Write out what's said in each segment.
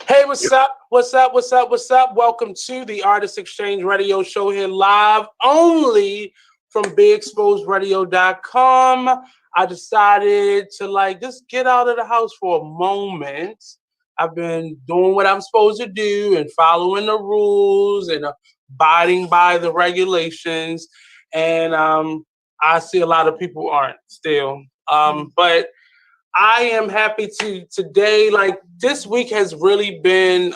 Hey, what's up? What's up? What's up? What's up? Welcome to the Artist Exchange Radio Show here live only from BigExposedRadio.com. I decided to just get out of the house for a moment. I've been doing what I'm supposed to do and following the rules and abiding by the regulations. And I see a lot of people aren't still. But I am happy to today. This week has really been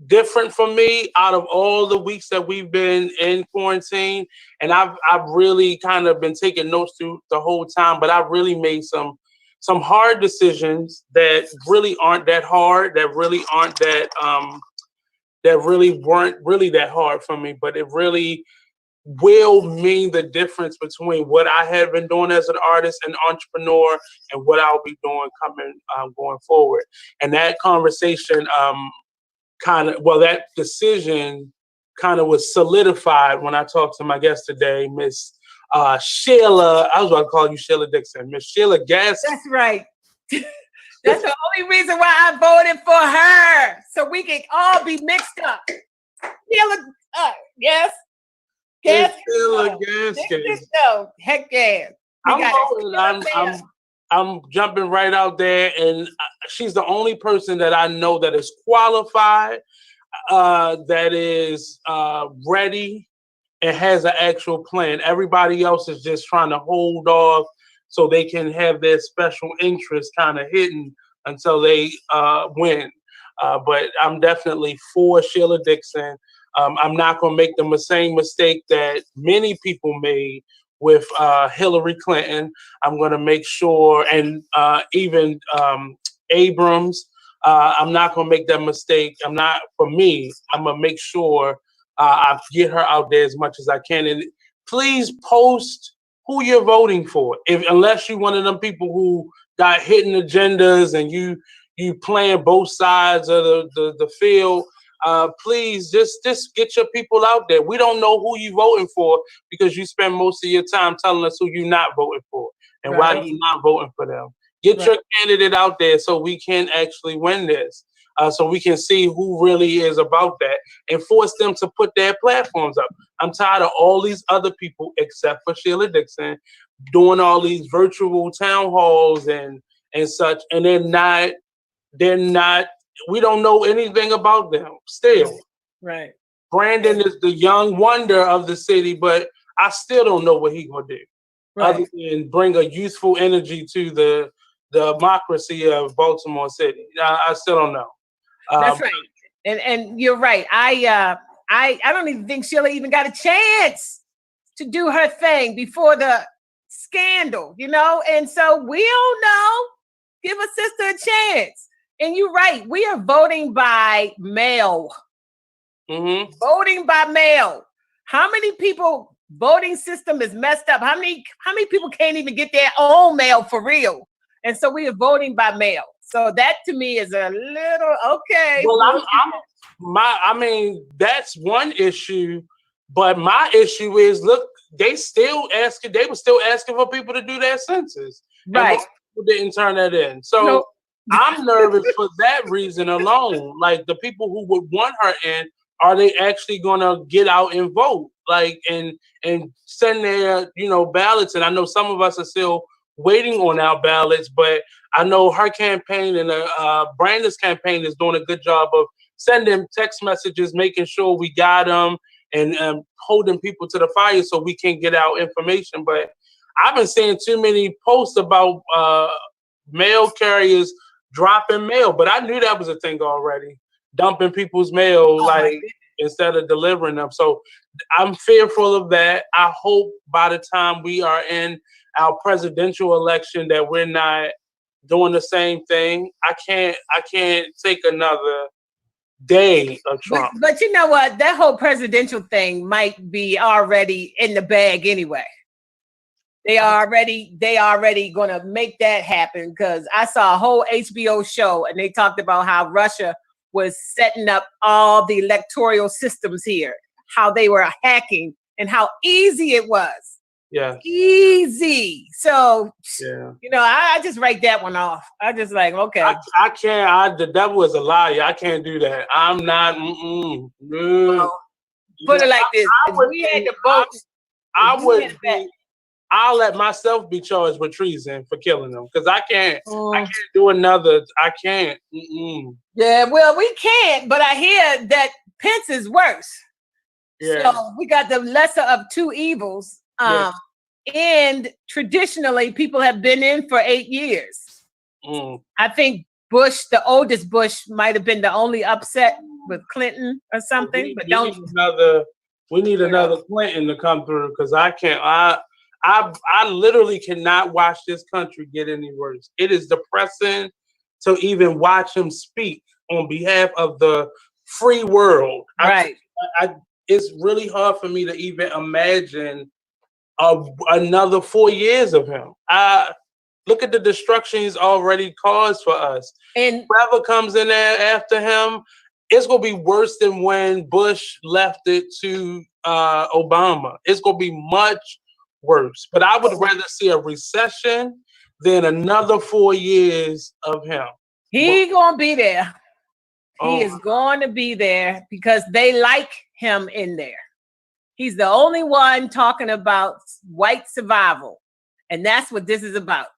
different for me out of all the weeks that we've been in quarantine, and I've really kind of been taking notes through the whole time. But I've really made some hard decisions that really aren't that hard, that really aren't that really weren't really that hard for me, but it really will mean the difference between what I have been doing as an artist and entrepreneur and what I'll be doing going forward. And that conversation that decision kind of was solidified when I talked to my guest today, Miss Sheila. I was about to call you Sheila Dixon, Miss Sheila Gaskins. That's right. That's the only reason why I voted for her, so we can all be mixed up. Sheila, yes. Gaskins. Heck yeah. I'm jumping right out there, and she's the only person that I know that is qualified, that is ready, and has an actual plan. Everybody else is just trying to hold off so they can have their special interest kind of hidden until they win. But I'm definitely for Sheila Dixon. I'm not going to make the same mistake that many people made with Hillary Clinton. I'm going to make sure, and even Abrams, I'm not going to make that mistake. I'm going to make sure I get her out there as much as I can. And please post who you're voting for. Unless you're one of them people who got hidden agendas and you playing both sides of the field. Please just get your people out there. We don't know who you voting for because you spend most of your time telling us who you're not voting for and why you're not voting for them. Get your candidate out there so we can actually win this, so we can see who really is about that and force them to put their platforms up. I'm tired of all these other people except for Sheila Dixon doing all these virtual town halls and such, and they're not. We don't know anything about them still. Right. Brandon is the young wonder of the city, but I still don't know what he's going to do. Right. Other than bring a youthful energy to the democracy of Baltimore City. I still don't know. That's right. And you're right. I don't even think Sheila even got a chance to do her thing before the scandal, and so we don't know. Give a sister a chance. And you're right. We are voting by mail. Mm-hmm. Voting by mail. How many people voting system is messed up? How many people can't even get their own mail for real? And so we are voting by mail. So that to me is a little okay. Well, that's one issue, but my issue is, look, they were still asking for people to do their census. Right. And people didn't turn that in. So no. I'm nervous for that reason alone. Like, the people who would want her in, are they actually going to get out and vote? And send their, ballots. And I know some of us are still waiting on our ballots, but I know her campaign and Brandon's campaign is doing a good job of sending text messages, making sure we got them, and holding people to the fire so we can get our information. But I've been seeing too many posts about mail carriers dropping mail, but I knew that was a thing already, dumping people's mail instead of delivering them. So I'm fearful of that. I hope by the time we are in our presidential election that we're not doing the same thing. I can't take another day of Trump. But you know what? That whole presidential thing might be already in the bag anyway. They already going to make that happen, because I saw a whole HBO show and they talked about how Russia was setting up all the electoral systems here, how they were hacking and how easy it was. Yeah. Easy. So, Yeah. I just write that one off. I just like, okay. I can't. The devil is a liar. I can't do that. I'm not. No. Well, put it like this: if we had to vote, I would be. I'll let myself be charged with treason for killing them because I can't. I can't do another. I can't. Yeah, well, we can't. But I hear that Pence is worse. Yeah. So we got the lesser of two evils. Yes. And traditionally, people have been in for 8 years. I think Bush, the oldest Bush, might have been the only upset with Clinton or something. We need another Clinton to come through because I can't. I literally cannot watch this country get any worse. It is depressing to even watch him speak on behalf of the free world. Right. It's really hard for me to even imagine another 4 years of him. Look at the destruction he's already caused for us. And whoever comes in there after him, it's going to be worse than when Bush left it to Obama. It's going to be much worse. But I would rather see a recession than another 4 years of him. He's going to be there. He is going to be there because they like him in there. He's the only one talking about white survival. And that's what this is about.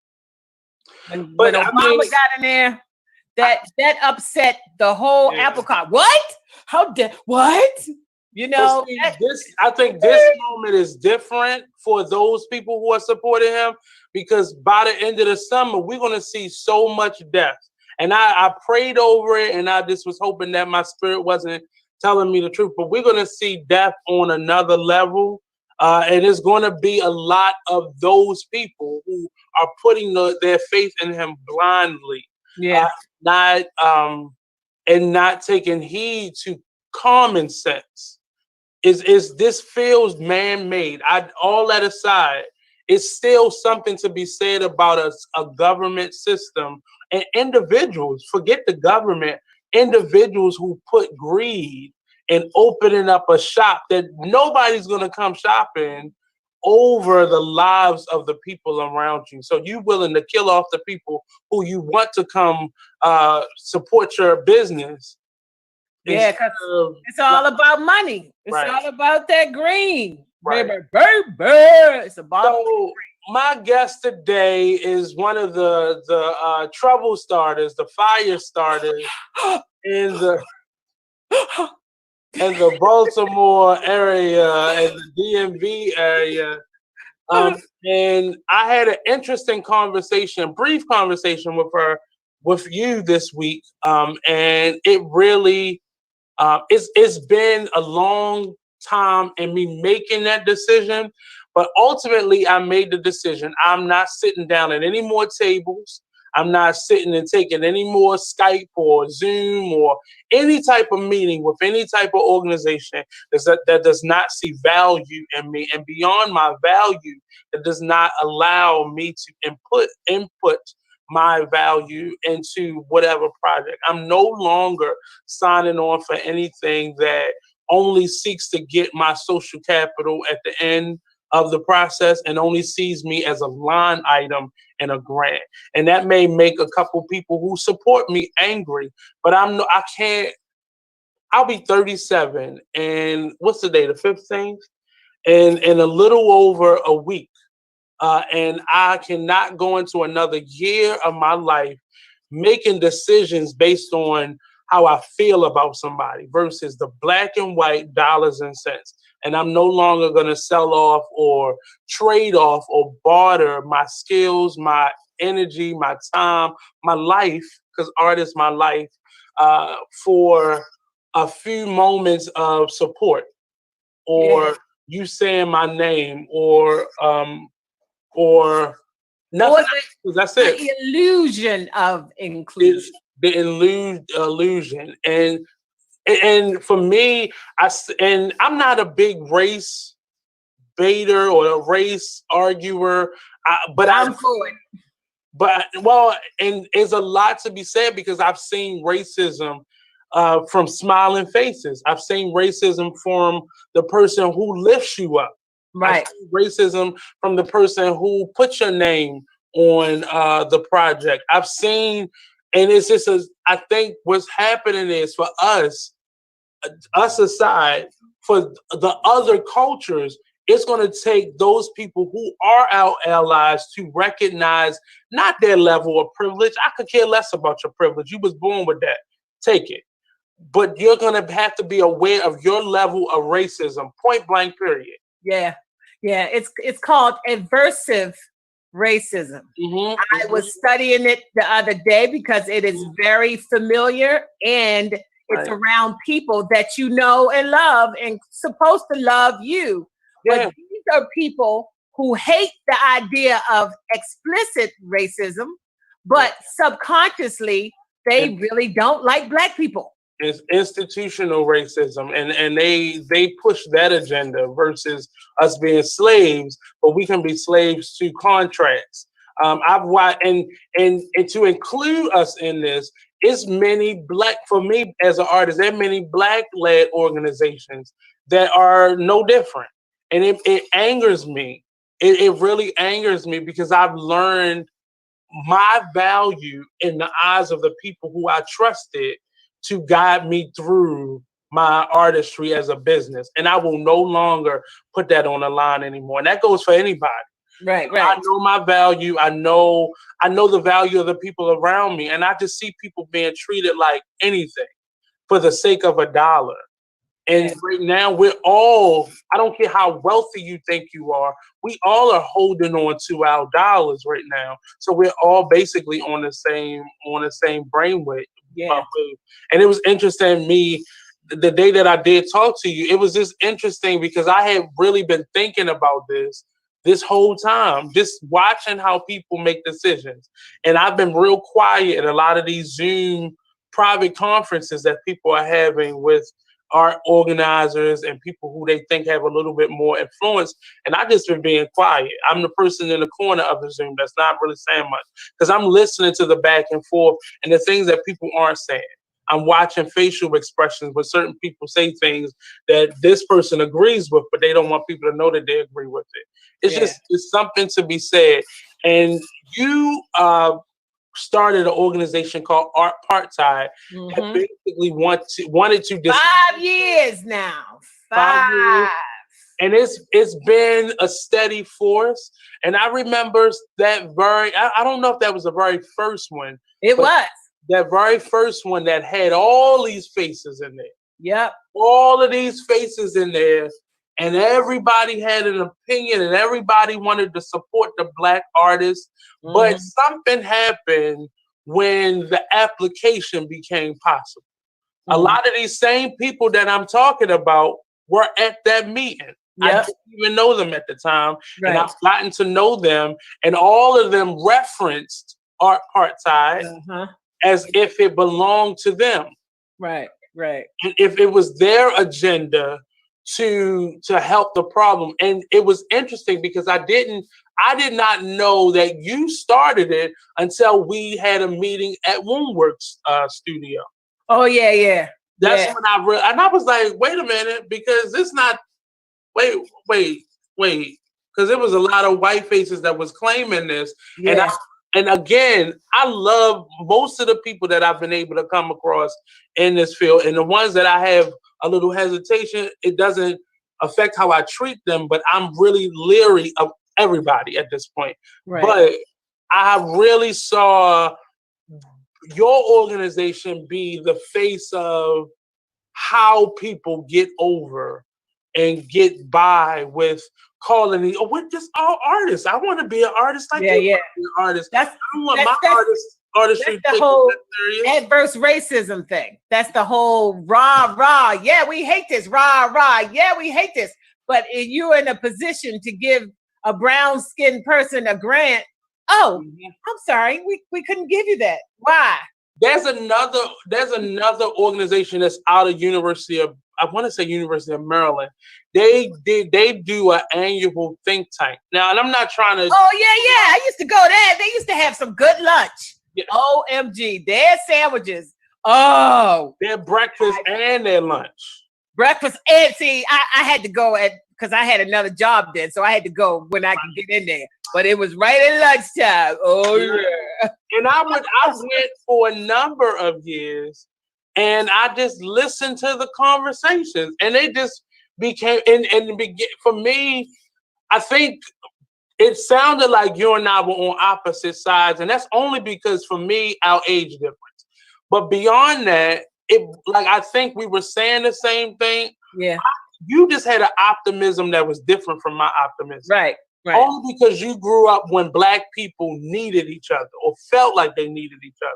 When Obama got in there, that upset the whole apple cart. What? What? I think this moment is different for those people who are supporting him because by the end of the summer, we're going to see so much death. And I prayed over it, and I just was hoping that my spirit wasn't telling me the truth. But we're going to see death on another level. And it's going to be a lot of those people who are putting their faith in him blindly. Yeah. Not taking heed to common sense. This feels man-made. All that aside, it's still something to be said about a government system and individuals. Forget the government. Individuals who put greed in opening up a shop that nobody's going to come shopping over the lives of the people around you. So you willing to kill off the people who you want to come support your business. Yeah, because it's all about money. It's all about that green. Right. It's about my guest today is one of the trouble starters, the fire starters in the Baltimore area and the DMV area. And I had an interesting brief conversation with you this week. And it really, it's been a long time in me making that decision, but ultimately I made the decision. I'm not sitting down at any more tables. I'm not sitting and taking any more Skype or Zoom or any type of meeting with any type of organization that does not see value in me, and beyond my value, that does not allow me to input my value into whatever project. I'm no longer signing on for anything that only seeks to get my social capital at the end of the process and only sees me as a line item in a grant. And that may make a couple people who support me angry, but I can't. I'll be 37, and what's the day? The 15th, and in a little over a week. And I cannot go into another year of my life making decisions based on how I feel about somebody versus the black and white dollars and cents. And I'm no longer going to sell off or trade off or barter my skills, my energy, my time, my life, because art is my life, for a few moments of support or you saying my name or nothing. That's it. The illusion of inclusion. The illusion. And for me, I'm not a big race baiter or a race arguer, but I'm for it. But and there's a lot to be said because I've seen racism from smiling faces. I've seen racism from the person who lifts you up. Right. see racism from the person who put your name on the project. I've seen, and it's just I think what's happening is for us aside, for the other cultures, it's going to take those people who are our allies to recognize not their level of privilege. I could care less about your privilege. You was born with that. Take it. But you're going to have to be aware of your level of racism, point blank, period. Yeah. Yeah. It's called aversive racism. I was studying it the other day because it is very familiar, and it's around people that you know and love and supposed to love you. Yeah. But these are people who hate the idea of explicit racism, but subconsciously they really don't like Black people. It's institutional racism, and they push that agenda versus us being slaves, but we can be slaves to contracts. I've watched, and to include us in this, it's many Black, for me as an artist, there are many Black-led organizations that are no different, and it angers me. It really angers me because I've learned my value in the eyes of the people who I trusted to guide me through my artistry as a business. And I will no longer put that on the line anymore. And that goes for anybody. Right. I know my value. I know the value of the people around me. And I just see people being treated like anything for the sake of $1. And right now we're all, I don't care how wealthy you think you are, we all are holding on to our dollars right now. So we're all basically on the same brainwave. Yeah. And it was interesting, the day that I did talk to you, it was just interesting because I had really been thinking about this whole time, just watching how people make decisions. And I've been real quiet at a lot of these Zoom private conferences that people are having with art organizers and people who they think have a little bit more influence. And I just been being quiet. I'm the person in the corner of the Zoom that's not really saying much because I'm listening to the back and forth and the things that people aren't saying. I'm watching facial expressions where certain people say things that this person agrees with, but they don't want people to know that they agree with it. It's something to be said. And you started an organization called Art Part-Time that basically wanted to 5 years now. 5 years. And it's been a steady force. And I remember that I don't know if that was the very first one. It was. That very first one that had all these faces in there. Yep. All of these faces in there. And everybody had an opinion and everybody wanted to support the Black artists. But something happened when the application became possible. A lot of these same people that I'm talking about were at that meeting. I didn't even know them at the time. And I've gotten to know them. And all of them referenced Art Part-Time as if it belonged to them. Right. And if it was their agenda to help the problem. And it was interesting because I did not know that you started it until we had a meeting at Woundworks studio. Oh yeah. That's when and I was like, wait a minute, because it's not wait, because there was a lot of white faces that was claiming this. And again, I love most of the people that I've been able to come across in this field. And the ones that I have a little hesitation, it doesn't affect how I treat them, but I'm really leery of everybody at this point. But I really saw your organization be the face of how people get over and get by with calling me, we're just all artists. I want to be an artist like you. Yeah. An artist. I want my artistry. That's the whole adverse racism thing. That's the whole rah. Yeah, we hate this. Rah. Yeah, we hate this. But if you're in a position to give a brown-skinned person a grant, I'm sorry, we couldn't give you that. Why? There's another organization that's out of University of Maryland. They do an annual think tank. Now, and I'm not trying to. Oh yeah. I used to go there. They used to have some good lunch. Yeah. OMG, their sandwiches. Oh, their breakfast and their lunch. Breakfast and see, I had to go because I had another job then, so I had to go when I could get in there. But it was right at lunchtime. Oh yeah. And I went for a number of years, and I just listened to the conversations, and they just became. For me, I think it sounded like you and I were on opposite sides, and that's only because for me, our age difference. But beyond that, I think we were saying the same thing. Yeah. You just had an optimism that was different from my optimism. Right. Only because you grew up when Black people needed each other or felt like they needed each other.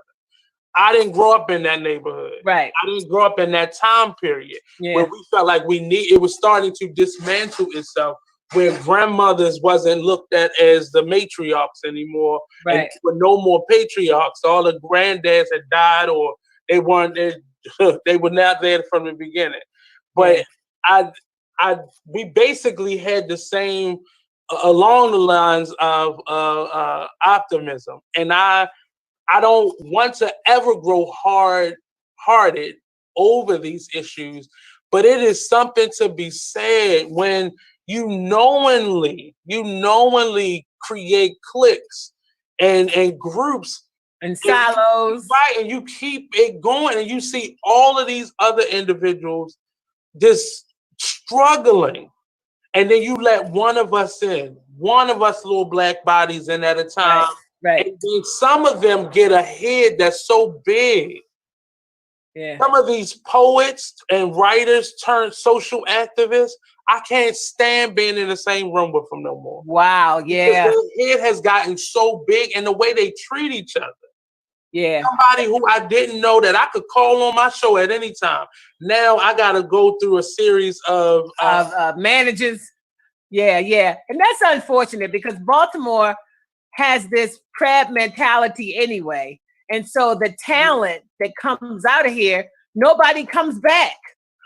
I didn't grow up in that neighborhood. Right. I didn't grow up in that time period where we felt like it was starting to dismantle itself, where grandmothers wasn't looked at as the matriarchs anymore. Right. And there were no more patriarchs. All the grandads had died, or they weren't there. They were not there from the beginning. But we basically had the same, along the lines of optimism. And I don't want to ever grow hard-hearted over these issues, but it is something to be said when you knowingly create cliques and groups and silos, right? And you keep it going, and you see all of these other individuals just struggling, and then you let one of us little Black bodies in at a time. Right. And then some of them get a head that's so big. Yeah. Some of these poets and writers turn social activists. I can't stand being in the same room with them no more. Wow. Yeah. Because their head has gotten so big, and the way they treat each other. Yeah. Somebody who I didn't know that I could call on my show at any time. Now I got to go through a series of managers. Yeah. And that's unfortunate because Baltimore has this crab mentality anyway. And so the talent that comes out of here, nobody comes back.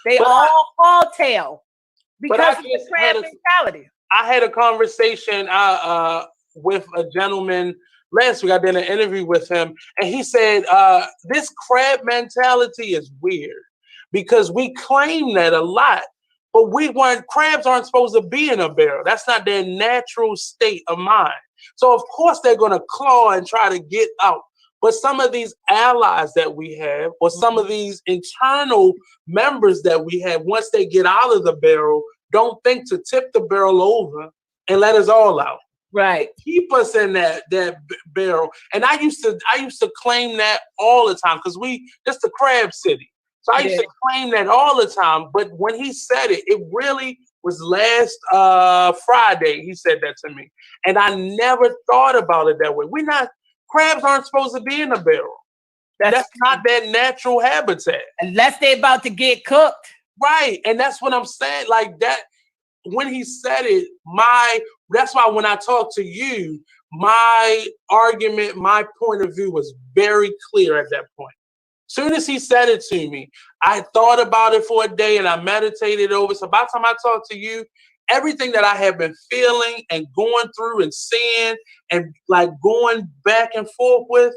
They all fall tail because of the crab mentality. I had a conversation with a gentleman last week. I did an interview with him, and he said, this crab mentality is weird because we claim that a lot, but crabs aren't supposed to be in a barrel. That's not their natural state of mind. So of course they're going to claw and try to get out. But some of these allies that we have, or some of these internal members that we have, once they get out of the barrel, don't think to tip the barrel over and let us all out. Right. Keep us in that barrel. And I used to claim that all the time because that's the crab city. So I used to claim that all the time. But when he said it, it really was last Friday. He said that to me. And I never thought about it that way. Crabs aren't supposed to be in a barrel. That's not their natural habitat. Unless they're about to get cooked. Right. And that's what I'm saying. Like that, when he said it, that's why when I talk to you, my argument, my point of view was very clear at that point. Soon as he said it to me, I thought about it for a day and I meditated over. So by the time I talk to you, everything that I have been feeling and going through and seeing and like going back and forth with,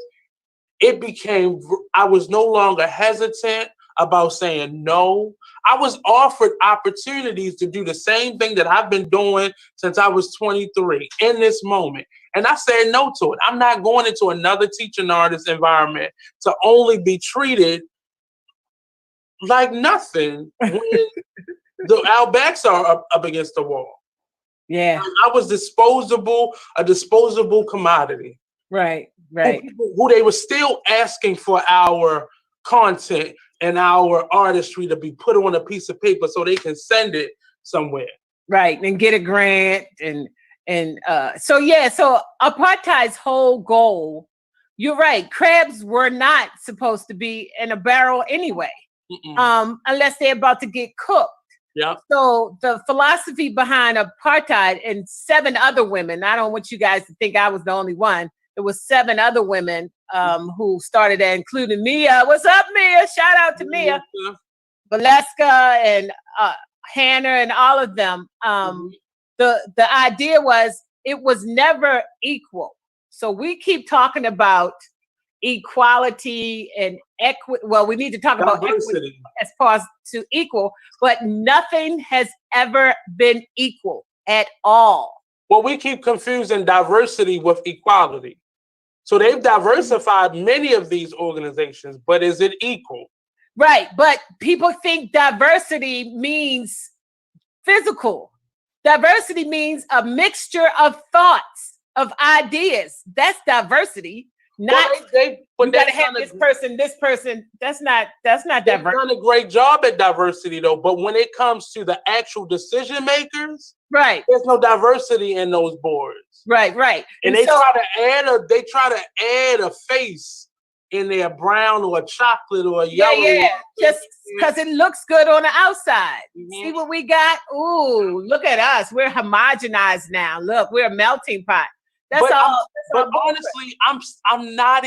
I was no longer hesitant about saying no. I was offered opportunities to do the same thing that I've been doing since I was 23 in this moment. And I said no to it. I'm not going into another teaching artist environment to only be treated like nothing when our backs are up against the wall. Yeah. I was a disposable commodity. Right. Who they were still asking for our content and our artistry to be put on a piece of paper so they can send it somewhere. Right. And get a grant. So apartheid's whole goal, you're right. Crabs were not supposed to be in a barrel anyway, unless they're about to get cooked. Yeah. So the philosophy behind apartheid and 7 other women, I don't want you guys to think I was the only one. It was 7 other women who started that, including Mia. What's up, Mia? Shout out to Mia. Valeska and Hannah and all of them. The idea was it was never equal. So we keep talking about equality and equity. Well, we need to talk about equity as far as to equal, but nothing has ever been equal at all. Well, we keep confusing diversity with equality. So they've diversified many of these organizations, but is it equal? Right. But people think diversity means physical. Diversity means a mixture of thoughts, of ideas. That's diversity. Not you gotta have this person. That's not diversity. They've done a great job at diversity though, but when it comes to the actual decision makers, right, there's no diversity in those boards. Right. And they try to add a face in there, brown or a chocolate or a yellow. Yeah. Just because it looks good on the outside. See what we got? Ooh, look at us. We're homogenized now. Look, we're a melting pot. But honestly, I'm not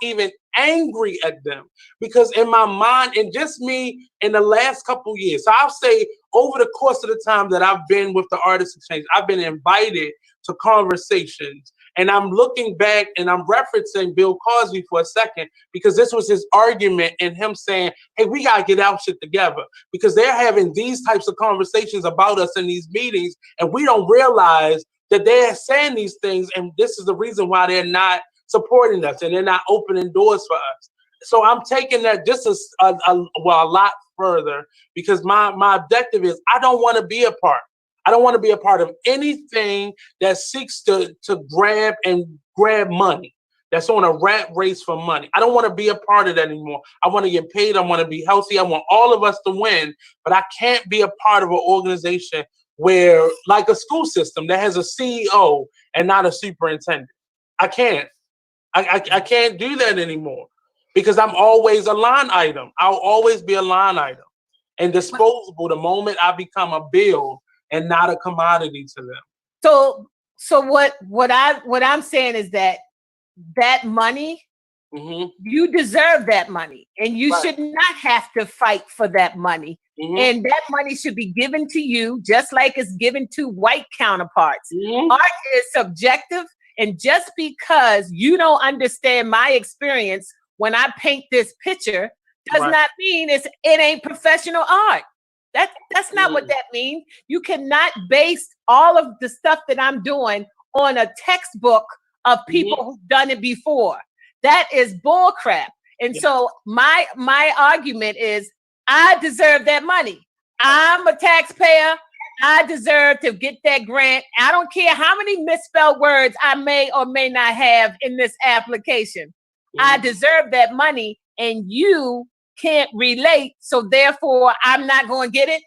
even angry at them, because in my mind, and just me in the last couple years, so I'll say over the course of the time that I've been with the Artist Exchange, I've been invited to conversations, and I'm looking back and I'm referencing Bill Cosby for a second, because this was his argument and him saying, hey, we gotta get our shit together, because they're having these types of conversations about us in these meetings, and we don't realize that they're saying these things, and this is the reason why they're not supporting us and they're not opening doors for us. So I'm taking that just a lot further, because my objective is I don't want to be a part. I don't want to be a part of anything that seeks to grab money, that's on a rat race for money. I don't want to be a part of that anymore. I want to get paid. I want to be healthy. I want all of us to win, but I can't be a part of an organization where, like a school system that has a CEO and not a superintendent. I can't. I can't do that anymore, because I'm always a line item. I'll always be a line item and disposable the moment I become a bill and not a commodity to them. So what I'm saying is that money, you deserve that money, and you should not have to fight for that money. And that money should be given to you just like it's given to white counterparts. Art is subjective, and just because you don't understand my experience when I paint this picture does not mean it ain't professional art. That's not what that means. You cannot base all of the stuff that I'm doing on a textbook of people who've done it before. That is bull crap. And so my argument is, I deserve that money. I'm a taxpayer. I deserve to get that grant. I don't care how many misspelled words I may or may not have in this application. I deserve that money, and you can't relate, so therefore I'm not going to get it.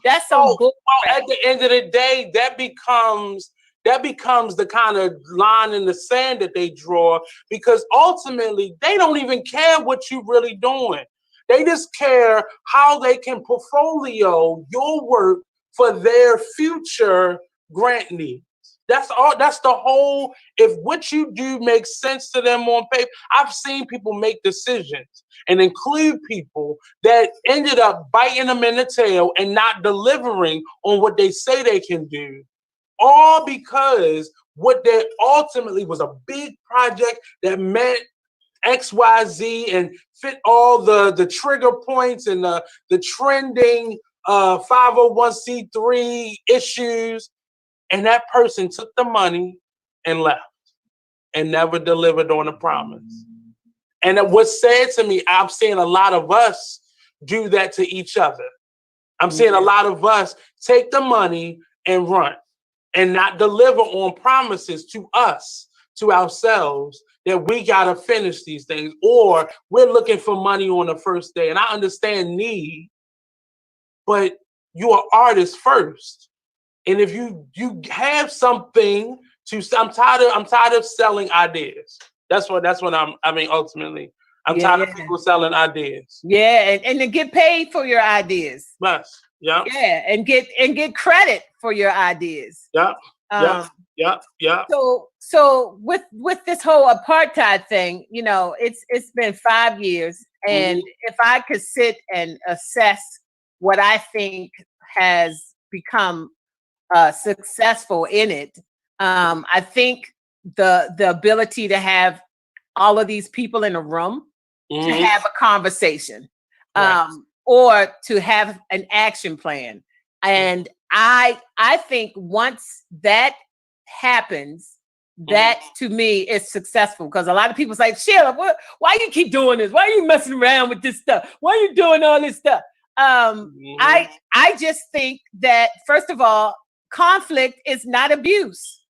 That's so bull crap. At the end of the day, that becomes the kind of line in the sand that they draw, because ultimately they don't even care what you're really doing. They just care how they can portfolio your work for their future grant needs. That's all. That's the whole. If what you do makes sense to them on paper, I've seen people make decisions and include people that ended up biting them in the tail and not delivering on what they say they can do, all because what they ultimately was a big project that meant XYZ and fit all the trigger points and the trending 501c3 issues, and that person took the money and left and never delivered on the promise. And what's sad to me, I'm seeing a lot of us do that to each other. I'm seeing a lot of us take the money and run and not deliver on promises to us, to ourselves, that we got to finish these things, or we're looking for money on the first day. And I understand need, but you're an artist first. And if you have something to, I'm tired of selling ideas. That's what ultimately, I'm tired of people selling ideas. Yeah, and to get paid for your ideas. Yes. Yeah. Yeah, and get credit for your ideas. Yeah. Yeah. So with this whole apartheid thing, it's been 5 years, and if I could sit and assess what I think has become successful in it, I think the ability to have all of these people in a room to have a conversation, Right. or to have an action plan. And I think once that happens, that to me is successful, because a lot of people say, Sheila, why you keep doing this? Why are you messing around with this stuff? Why are you doing all this stuff? I just think that, first of all, conflict is not abuse.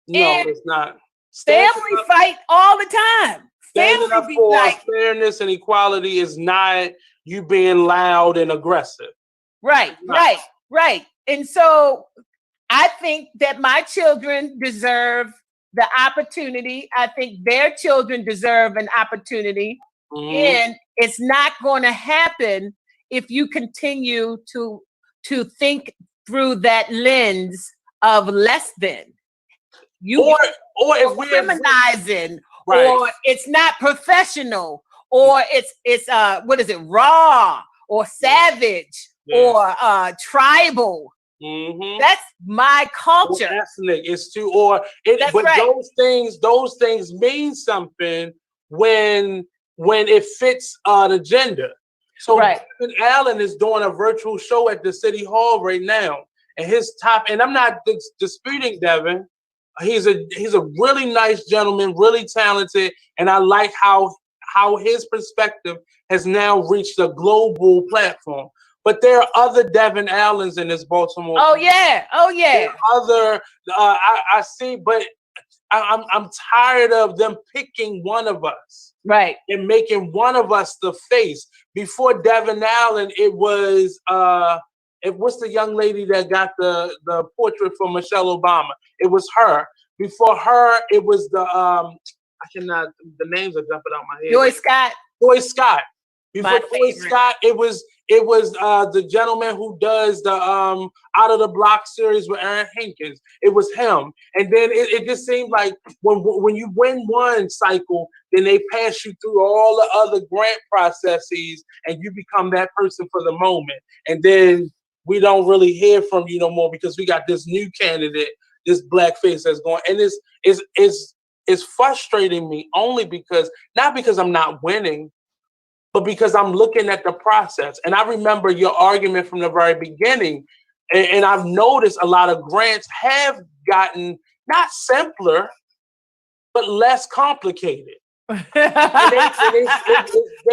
No, And it's not. family fight all the time. Standing up Family be for like, fairness and equality is not you being loud and aggressive. right. And so I think that my children deserve the opportunity. I think their children deserve an opportunity. And it's not going to happen if you continue to think through that lens of less than. Or if we're criminalizing, right. Or it's not professional, or it's what is it, raw or savage, or tribal. That's my culture. Or ethnic. It's too, or it. That's but right. those things mean something when it fits the gender. So Devin Allen is doing a virtual show at the City Hall right now, and his top. And I'm not disputing Devin. He's a really nice gentleman, really talented, and I like how his perspective has now reached a global platform. But there are other Devin Allens in this Baltimore. Oh yeah. There are other I see, but I'm tired of them picking one of us, right, and making one of us the face. Before Devin Allen, it was what's the young lady that got the portrait for Michelle Obama? It was her. Before her, it was the the names are jumping out my head. Joy Scott. Before Joy Scott, it was the gentleman who does the Out of the Block series with Aaron Hankins. It was him. And then it just seemed like when you win one cycle, then they pass you through all the other grant processes and you become that person for the moment. And then we don't really hear from you no more because we got this new candidate, this black face that's going. And it's frustrating me only because, not because I'm not winning, but because I'm looking at the process. And I remember your argument from the very beginning. And I've noticed a lot of grants have gotten not simpler, but less complicated. And they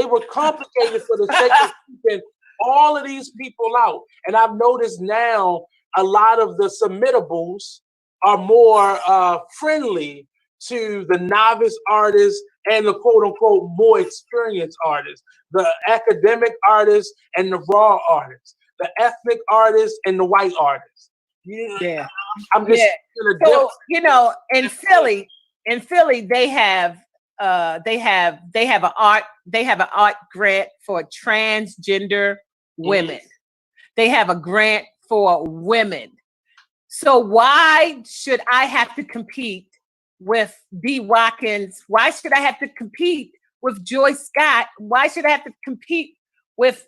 were complicated for the sake of keeping all of these people out. And I've noticed now a lot of the submittables are more friendly to the novice artists and the quote unquote more experienced artists, the academic artists and the raw artists, the ethnic artists and the white artists. Yeah. I'm just so, in Philly, they have an art grant for transgender women. They have a grant for women. So why should I have to compete with B. Watkins? Why should I have to compete with Joy Scott? Why should I have to compete with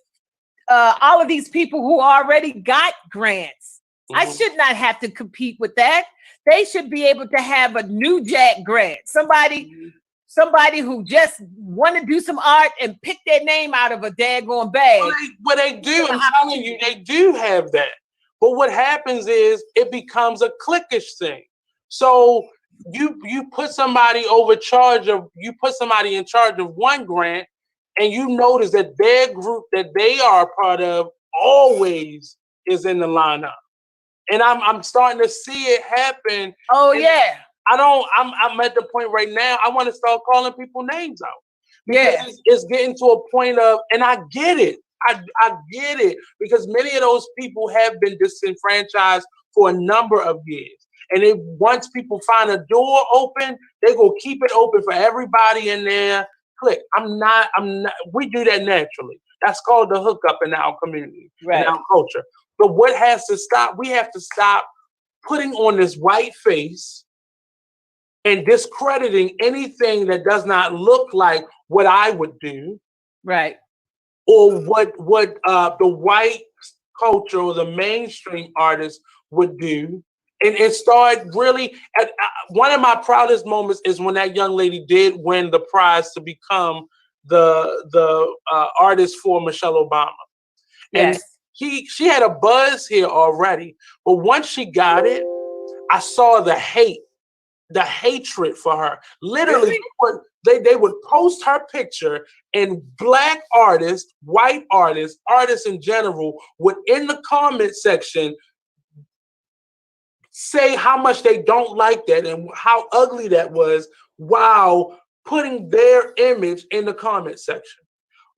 all of these people who already got grants? I should not have to compete with that. They should be able to have a new Jack grant. Somebody who just want to do some art and pick their name out of a daggone bag. Well, they do. I'm telling you, they do have that. But what happens is it becomes a cliquish thing. So you put somebody in charge of one grant, and you notice that their group that they are a part of always is in the lineup. And I'm starting to see it happen. Oh, and yeah. I'm at the point right now, I want to start calling people names out. Because it's getting to a point of, and I get it. I get it, because many of those people have been disenfranchised for a number of years. And once people find a door open, they go keep it open for everybody in there. Click. I'm not, we do that naturally. That's called the hookup in our community, in our culture. But what has to stop? We have to stop putting on this white face and discrediting anything that does not look like what I would do. Right. Or what the white culture or the mainstream artists would do, and start really. one of my proudest moments is when that young lady did win the prize to become the artist for Michelle Obama. And Yes. she had a buzz here already, but once she got it, I saw the hatred for her. Literally, they would post her picture, and Black artists, white artists, artists in general would in the comment section say how much they don't like that and how ugly that was while putting their image in the comment section.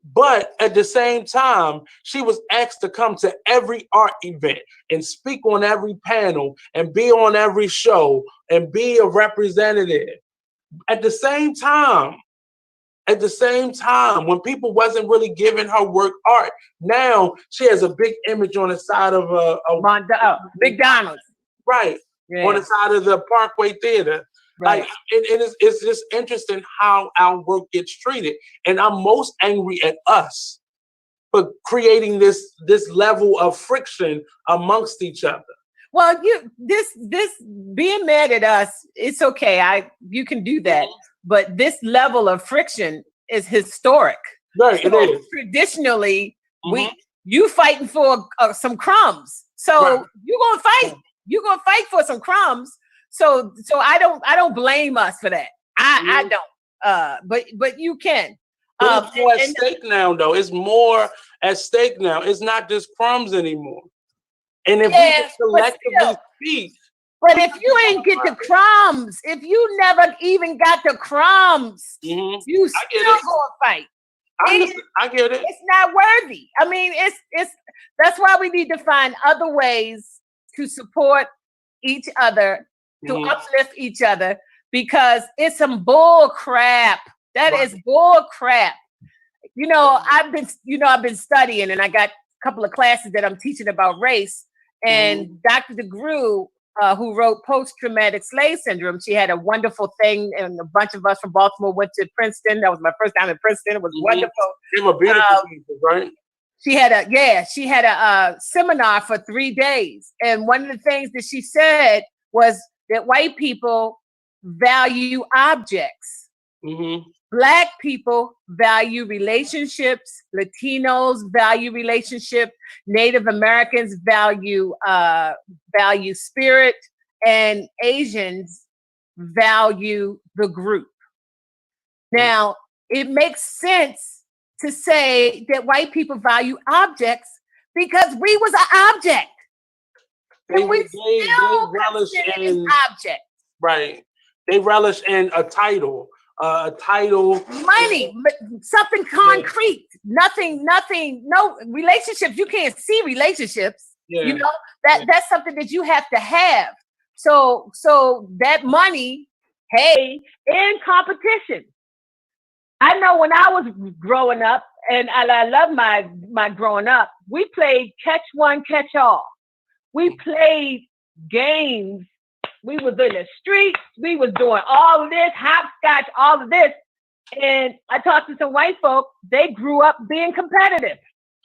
But at the same time, she was asked to come to every art event and speak on every panel and be on every show and be a representative. At the same time, when people wasn't really giving her work art, now she has a big image on the side of a McDonald's. Right. Yeah. On the side of the Parkway Theater. Right. Like, and it's just interesting how our work gets treated. And I'm most angry at us for creating this level of friction amongst each other. Well, this being mad at us, it's okay. You can do that. But this level of friction is historic. Right, it is. Traditionally, you fighting for some crumbs. So you're gonna fight. You're gonna fight for some crumbs. So I don't blame us for that. I don't. But you can. But it's more at stake now, though. It's more at stake now. It's not just crumbs anymore. And if we can collectively speak. But if you ain't get the crumbs, if you never even got the crumbs, you still gonna fight. I get it. It's not worthy. I mean, it's that's why we need to find other ways to support each other, to uplift each other, because it's some bull crap. That is bull crap. I've been studying, and I got a couple of classes that I'm teaching about race. And Dr. DeGrew, who wrote Post-Traumatic Slave Syndrome, she had a wonderful thing, and a bunch of us from Baltimore went to Princeton. That was my first time in Princeton. It was wonderful. They were beautiful people, right? She had a seminar for 3 days. And one of the things that she said was that white people value objects. Black people value relationships. Latinos value relationship. Native Americans value spirit, and Asians value the group. Now, it makes sense to say that white people value objects because we was an object. They relish in object. Right. They relish in a title. Money, something concrete. Nothing, no relationships. You can't see relationships. Yeah. That's something that you have to have. So that money, hey, in competition. I know when I was growing up, and I love my growing up, we played catch one, catch all. We played games. We was in the streets. We was doing all of this, hopscotch, all of this. And I talked to some white folk. They grew up being competitive.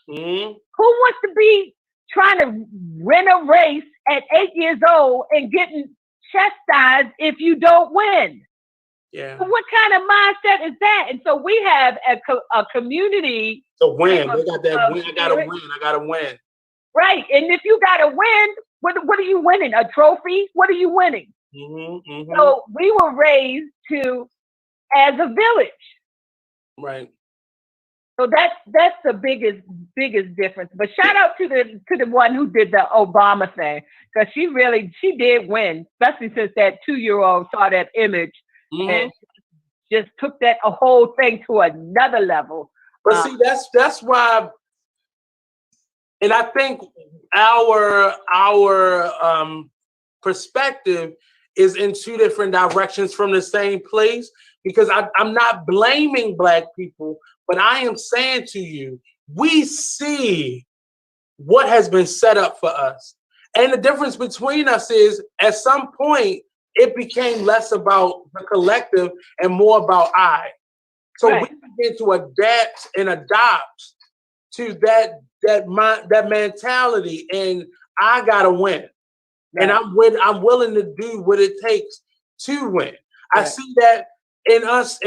Who wants to be trying to win a race at 8 years old and getting chastised if you don't win? Yeah. So what kind of mindset is that? And so we have a community to win. They got that win. I gotta win. Right. And if you gotta win, what are you winning? A trophy? What are you winning? So we were raised as a village. Right. So that's the biggest difference. But shout out to the one who did the Obama thing, because she did win, especially since that 2-year-old saw that image and just took that whole thing to another level. But see, that's why, and I think our perspective is in two different directions from the same place, because I'm not blaming Black people, but I am saying to you, we see what has been set up for us. And the difference between us is, at some point, it became less about the collective and more about I. So we begin to adapt and adopt to that mentality, and I gotta win. Right. And I'm willing to do what it takes to win. I see that in us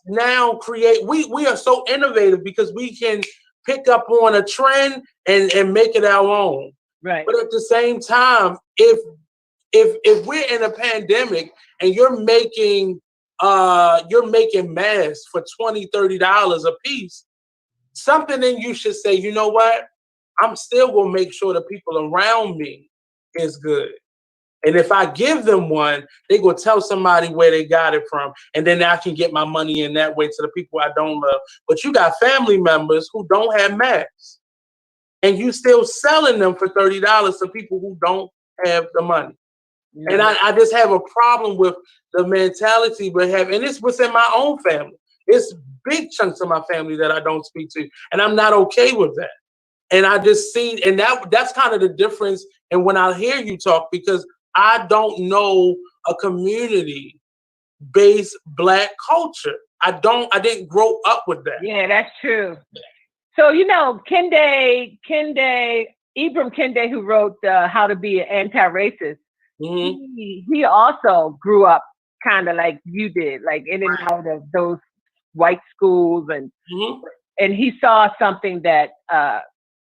now we are so innovative because we can pick up on a trend and make it our own. Right. But at the same time, if we're in a pandemic and you're making masks for $20-$30 a piece, something in you should say, you know what? I'm still gonna make sure the people around me is good. And if I give them one, they gonna tell somebody where they got it from, and then I can get my money in that way to the people I don't love. But you got family members who don't have masks, and you still selling them for $30 to people who don't have the money. Yeah. And I just have a problem with the mentality we have, and it's within my own family. It's big chunks of my family that I don't speak to, and I'm not okay with that. And I just see, and that's kind of the difference. And when I hear you talk, because I don't know a community-based Black culture. I didn't grow up with that. Yeah, that's true. So, you know, Ibram Kendi, who wrote How to Be an Anti-Racist, he also grew up kind of like you did, like in and out of those white schools, and he saw something that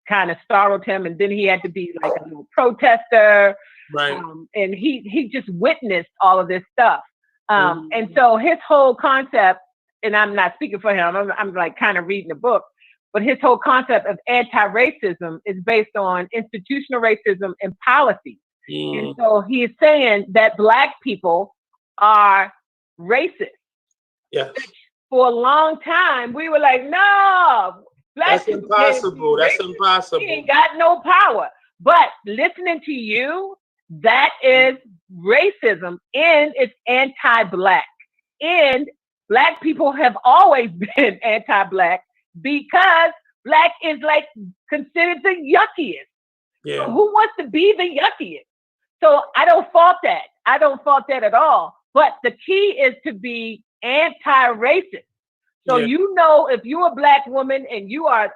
kind of startled him, and then he had to be like a little protester, and he just witnessed all of this stuff, and so his whole concept, and I'm not speaking for him, I'm like kind of reading the book, but his whole concept of anti-racism is based on institutional racism and policy. And so he is saying that Black people are racist. Yes. For a long time, we were like, no, Black people impossible. That's impossible. He ain't got no power. But listening to you, that is racism, and it's anti-Black. And Black people have always been anti-Black because Black is like considered the yuckiest. Yeah. So who wants to be the yuckiest? So I don't fault that. I don't fault that at all. But the key is to be anti-racist. So you know, if you're a Black woman and you are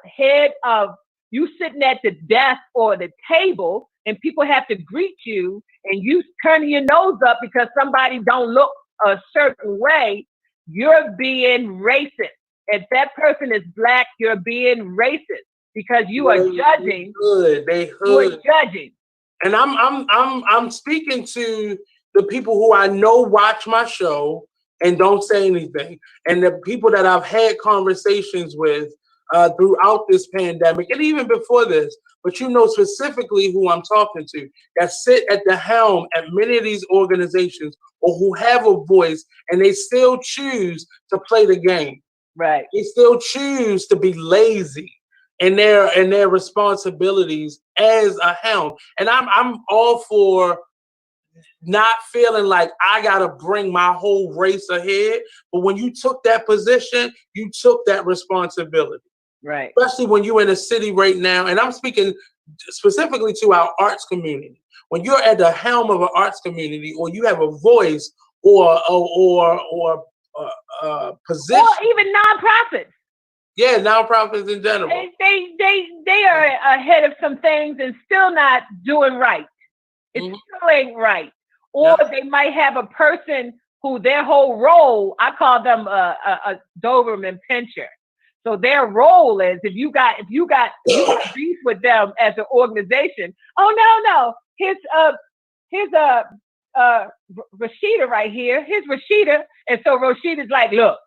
you sitting at the desk or the table and people have to greet you and you turn your nose up because somebody don't look a certain way, you're being racist. If that person is Black, you're being racist because you are judging. They are judging. And I'm speaking to the people who I know watch my show and don't say anything, and the people that I've had conversations with throughout this pandemic and even before this. But you know specifically who I'm talking to, that sit at the helm at many of these organizations or who have a voice, and they still choose to play the game. Right. They still choose to be lazy in their responsibilities as a helm. And I'm all for not feeling like I gotta bring my whole race ahead. But when you took that position, you took that responsibility. Right. Especially when you're in a city right now, and I'm speaking specifically to our arts community. When you're at the helm of an arts community, or you have a voice or position, or even nonprofits. Yeah, nonprofits in general. They are ahead of some things and still not doing right. It still ain't right. Or they might have a person who their whole role, I call them a Doberman pincher. So their role is if you got beef with them as an organization. Oh no, here's Rashida right here. Here's Rashida, and so Rashida's like, look,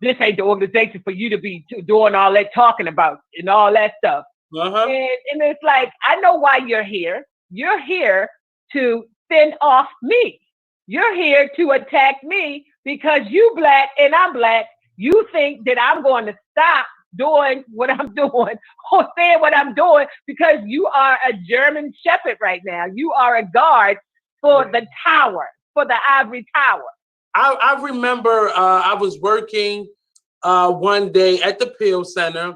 this ain't the organization for you to be doing all that talking about and all that stuff. And it's like, I know why you're here. You're here to fend off me. You're here to attack me because you Black and I'm Black. You think that I'm going to stop doing what I'm doing or saying what I'm doing because you are a German Shepherd right now. You are a guard for the tower, for the ivory tower. I remember I was working one day at the Peel Center,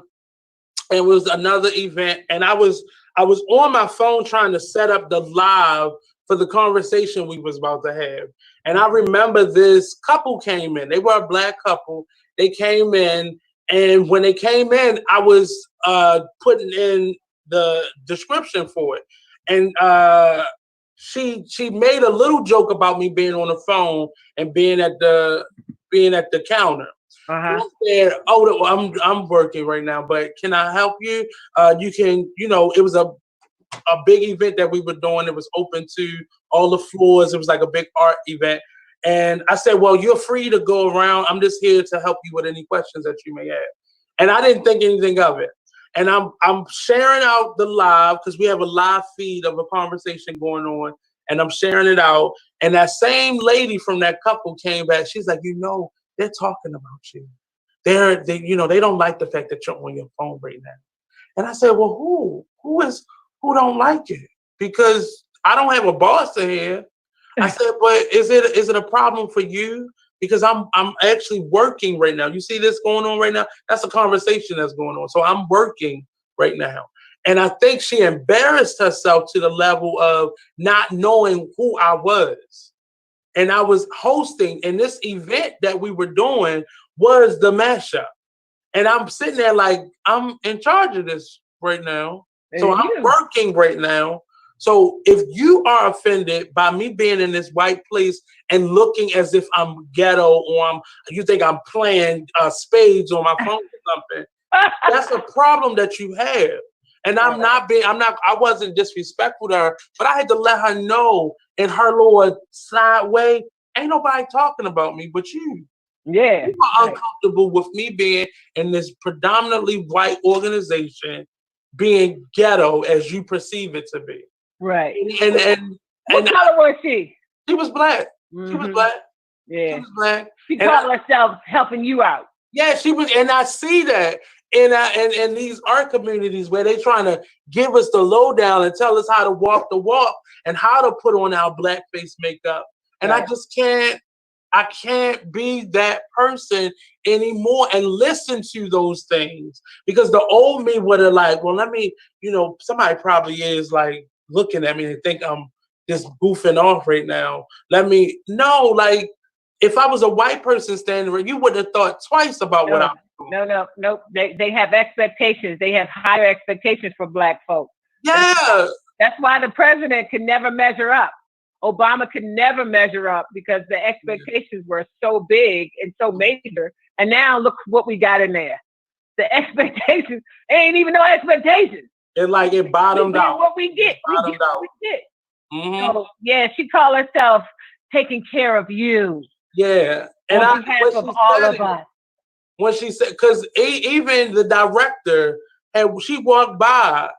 and it was another event, and I was on my phone trying to set up the live for the conversation we was about to have. And I remember this couple came in. They were a Black couple. They came in, and when they came in, I was putting in the description for it. And she made a little joke about me being on the phone and being at the counter. Uh-huh. I said, "Oh, I'm working right now, but can I help you? You can, it was a big event that we were doing. It was open to all the floors. It was like a big art event." And I said, "Well, you're free to go around. I'm just here to help you with any questions that you may have." And I didn't think anything of it. And I'm sharing out the live because we have a live feed of a conversation going on, and I'm sharing it out. And that same lady from that couple came back. She's like, they're talking about you. They don't like the fact that you're on your phone right now. And I said, well, who don't like it? Because I don't have a boss in here. I said, but is it a problem for you? Because I'm actually working right now. You see this going on right now? That's a conversation that's going on. So I'm working right now. And I think she embarrassed herself to the level of not knowing who I was. And I was hosting, and this event that we were doing was the mashup. And I'm sitting there like, I'm in charge of this right now. So I'm working right now. So if you are offended by me being in this white place and looking as if I'm ghetto or you think I'm playing spades on my phone or something, that's a problem that you have. And I wasn't disrespectful to her, but I had to let her know in her little side way, ain't nobody talking about me but you. Yeah. You are uncomfortable with me being in this predominantly white organization, being ghetto as you perceive it to be. Right. And what color was she? She was black. Mm-hmm. She was black. Yeah. She was black. She called herself helping you out. Yeah, she was, and I see that in these art communities where they trying to give us the lowdown and tell us how to walk the walk and how to put on our blackface makeup. And I just can't be that person anymore and listen to those things, because the old me would have like, well, let me, somebody probably is like looking at me and think I'm just goofing off right now. Like if I was a white person standing there, you wouldn't have thought twice about what I'm doing. No. They have expectations. They have higher expectations for black folks. Yeah. That's why the president could never measure up. Obama could never measure up because the expectations were so big and so major. And now look what we got in there. The expectations ain't even no expectations. It bottomed out. What we get. What we get. Mm-hmm. So yeah, she called herself taking care of you. Yeah. And on behalf of all of us. When she said, because even the director, she walked by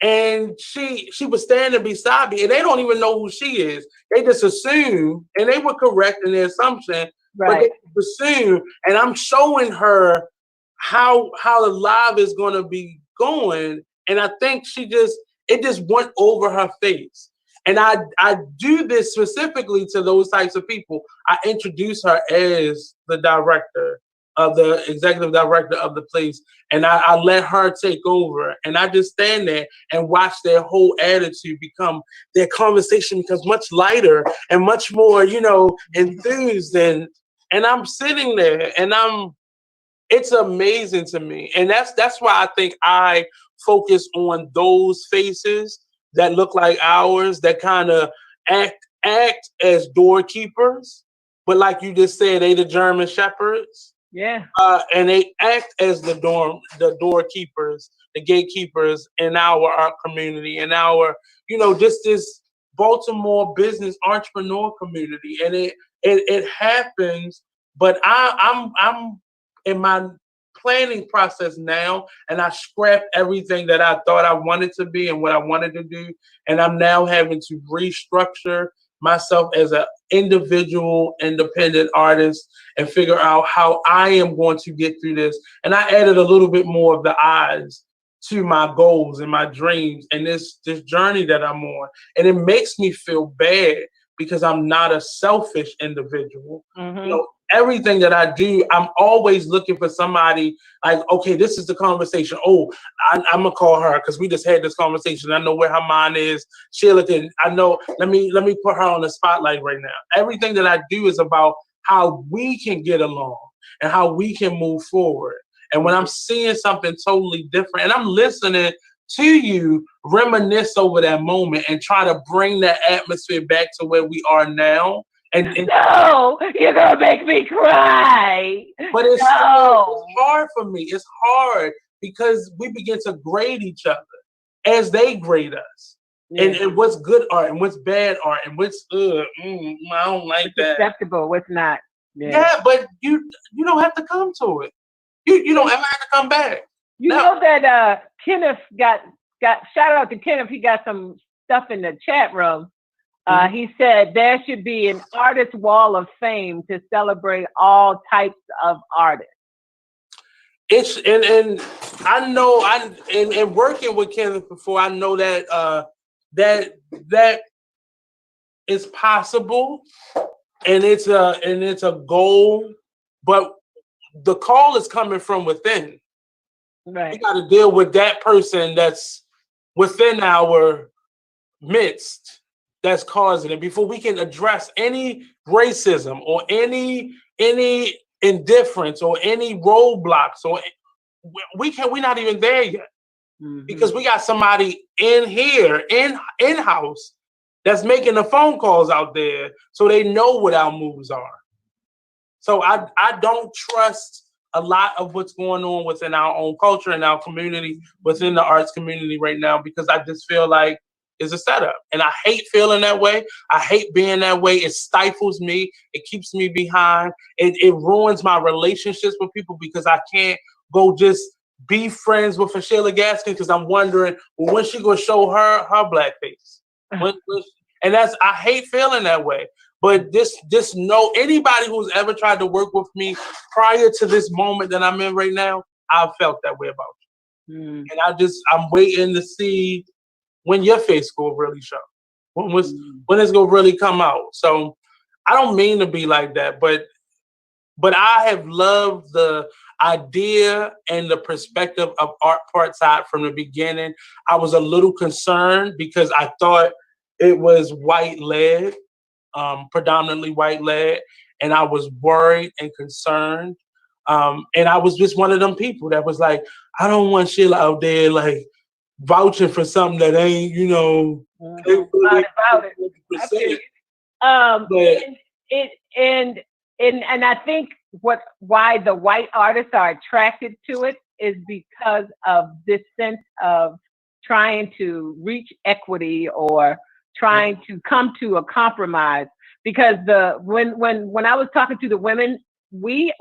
and she was standing beside me, and they don't even know who she is. They just assume, and they were correct in their assumption, but they assume. And I'm showing her how the live is going to be going, and I think it just went over her face. And I do this specifically to those types of people. I introduce her as the executive director of the place, and I let her take over. And I just stand there and watch their whole attitude their conversation becomes much lighter and much more, enthused. And I'm sitting there, and it's amazing to me. And that's why I think I focus on those faces that look like ours, that kind of act as doorkeepers, but like you just said, they the German shepherds. Yeah. And they act as the doorkeepers, the gatekeepers in our art community, in our, just this Baltimore business entrepreneur community. And it happens, but I'm in my planning process now, and I scrapped everything that I thought I wanted to be and what I wanted to do, and I'm now having to restructure myself as an individual independent artist and figure out how I am going to get through this. And I added a little bit more of the eyes to my goals and my dreams and this journey that I'm on. And it makes me feel bad because I'm not a selfish individual. Mm-hmm. Everything that I do, I'm always looking for somebody like, okay, this is the conversation. Oh, I'm gonna call her because we just had this conversation. I know where her mind is. Sheila I know, let me put her on the spotlight right now. Everything that I do is about how we can get along and how we can move forward. And when I'm seeing something totally different and I'm listening to you, reminisce over that moment and try to bring that atmosphere back to where we are now. And no, you're gonna make me cry. But it's no. still it's hard for me. It's hard because we begin to grade each other as they grade us. Yeah. And what's good art and what's bad art and what's I don't like that. Acceptable, what's not. Yeah, but you don't have to come to it. You don't ever have to come back. You know that Kenneth got shout out to Kenneth. He got some stuff in the chat room. He said there should be an artist wall of fame to celebrate all types of artists. It's and I know and working with Kenneth before, I know that that is possible and it's a goal, but the call is coming from within. Right. We got to deal with that person that's within our midst that's causing it before we can address any racism or any indifference or any roadblocks. Or we're not even there yet because we got somebody in here in-house that's making the phone calls out there so they know what our moves are. So I don't trust a lot of what's going on within our own culture and our community, within the arts community right now, because I just feel like it's a setup. And I hate feeling that way. I hate being that way. It stifles me. It keeps me behind. It ruins my relationships with people because I can't go just be friends with a Sheila Gaskins because I'm wondering, well, when she gonna show her black face? And I hate feeling that way. But just know anybody who's ever tried to work with me prior to this moment that I'm in right now, I've felt that way about you. And I'm waiting to see when your face will really show. When it's gonna really come out. So I don't mean to be like that, but I have loved the idea and the perspective of Art Partside from the beginning. I was a little concerned because I thought it was white led. Predominantly white led, and I was worried and concerned. And I was just one of them people that was like, I don't want Sheila out there like vouching for something that ain't, about it. And I think why the white artists are attracted to it is because of this sense of trying to reach equity or trying to come to a compromise, because when I was talking to the women, we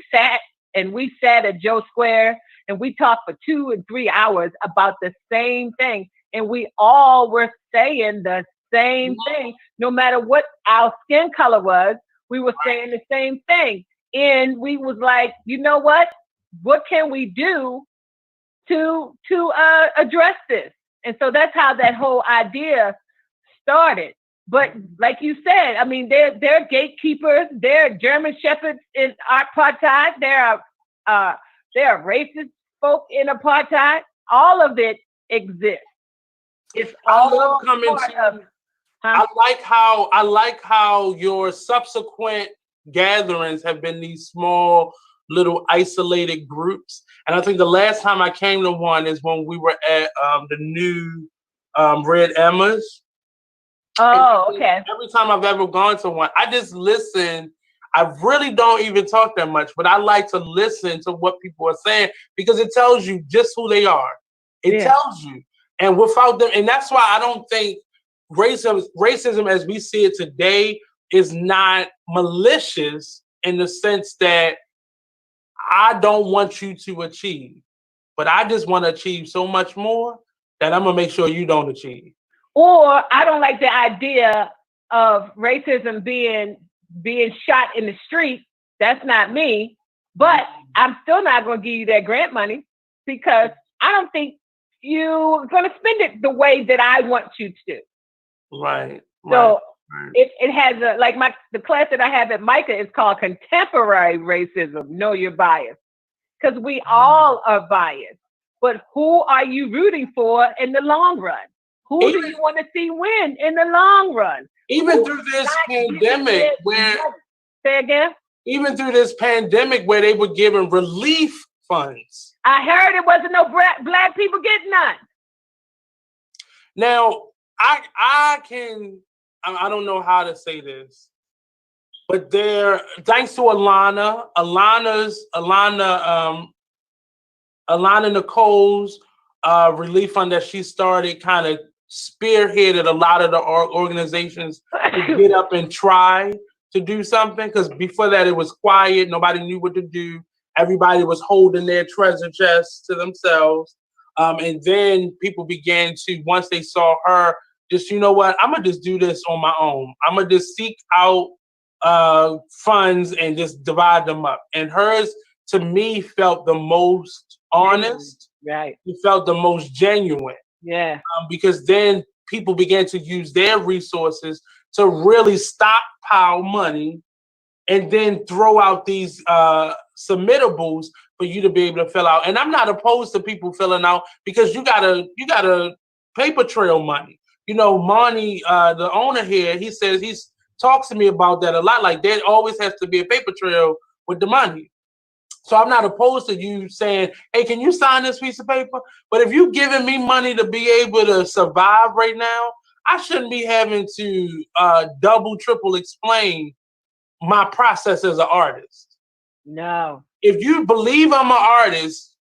sat at Joe Square and we talked for 2 and 3 hours about the same thing, and we all were saying the same thing, no matter what our skin color was. We were saying the same thing, and we was like, you know what can we do to address this? And so that's how that whole idea started. But like you said, I mean, they're gatekeepers. They're German shepherds in apartheid. There are racist folk in apartheid. All of it exists. It's all part of. I like how your subsequent gatherings have been these small, little isolated groups. And I think the last time I came to one is when we were at the new Red Emma's. Oh, okay. Every time I've ever gone to one, I just listen. I really don't even talk that much, but I like to listen to what people are saying because it tells you just who they are. It tells you. And without them, and that's why I don't think racism as we see it today is not malicious in the sense that I don't want you to achieve, but I just want to achieve so much more that I'm going to make sure you don't achieve. Or I don't like the idea of racism being shot in the street. That's not me. But I'm still not going to give you that grant money because I don't think you're going to spend it the way that I want you to. Right. So it has the class that I have at Micah is called Contemporary Racism. Know your bias, because we all are biased. But who are you rooting for in the long run? Who do you want to see win in the long run? Even through this pandemic Say again? Even through this pandemic where they were giving relief funds. I heard it wasn't no black people getting none. Now, I don't know how to say this, but thanks to Alana Nicole's relief fund that she started kind of spearheaded a lot of the organizations to get up and try to do something. Because before that, it was quiet. Nobody knew what to do. Everybody was holding their treasure chests to themselves. And then people began to, once they saw her, just, you know what, I'm going to just do this on my own. I'm going to just seek out funds and just divide them up. And hers, to me, felt the most honest. Right. It felt the most genuine. Yeah. Because then people began to use their resources to really stockpile money and then throw out these submittables for you to be able to fill out. And I'm not opposed to people filling out, because you gotta paper trail money. You know, Monty, the owner here, he says talks to me about that a lot. Like, there always has to be a paper trail with the money. So I'm not opposed to you saying, hey, can you sign this piece of paper? But if you're giving me money to be able to survive right now, I shouldn't be having to double, triple explain my process as an artist. No. If you believe I'm an artist.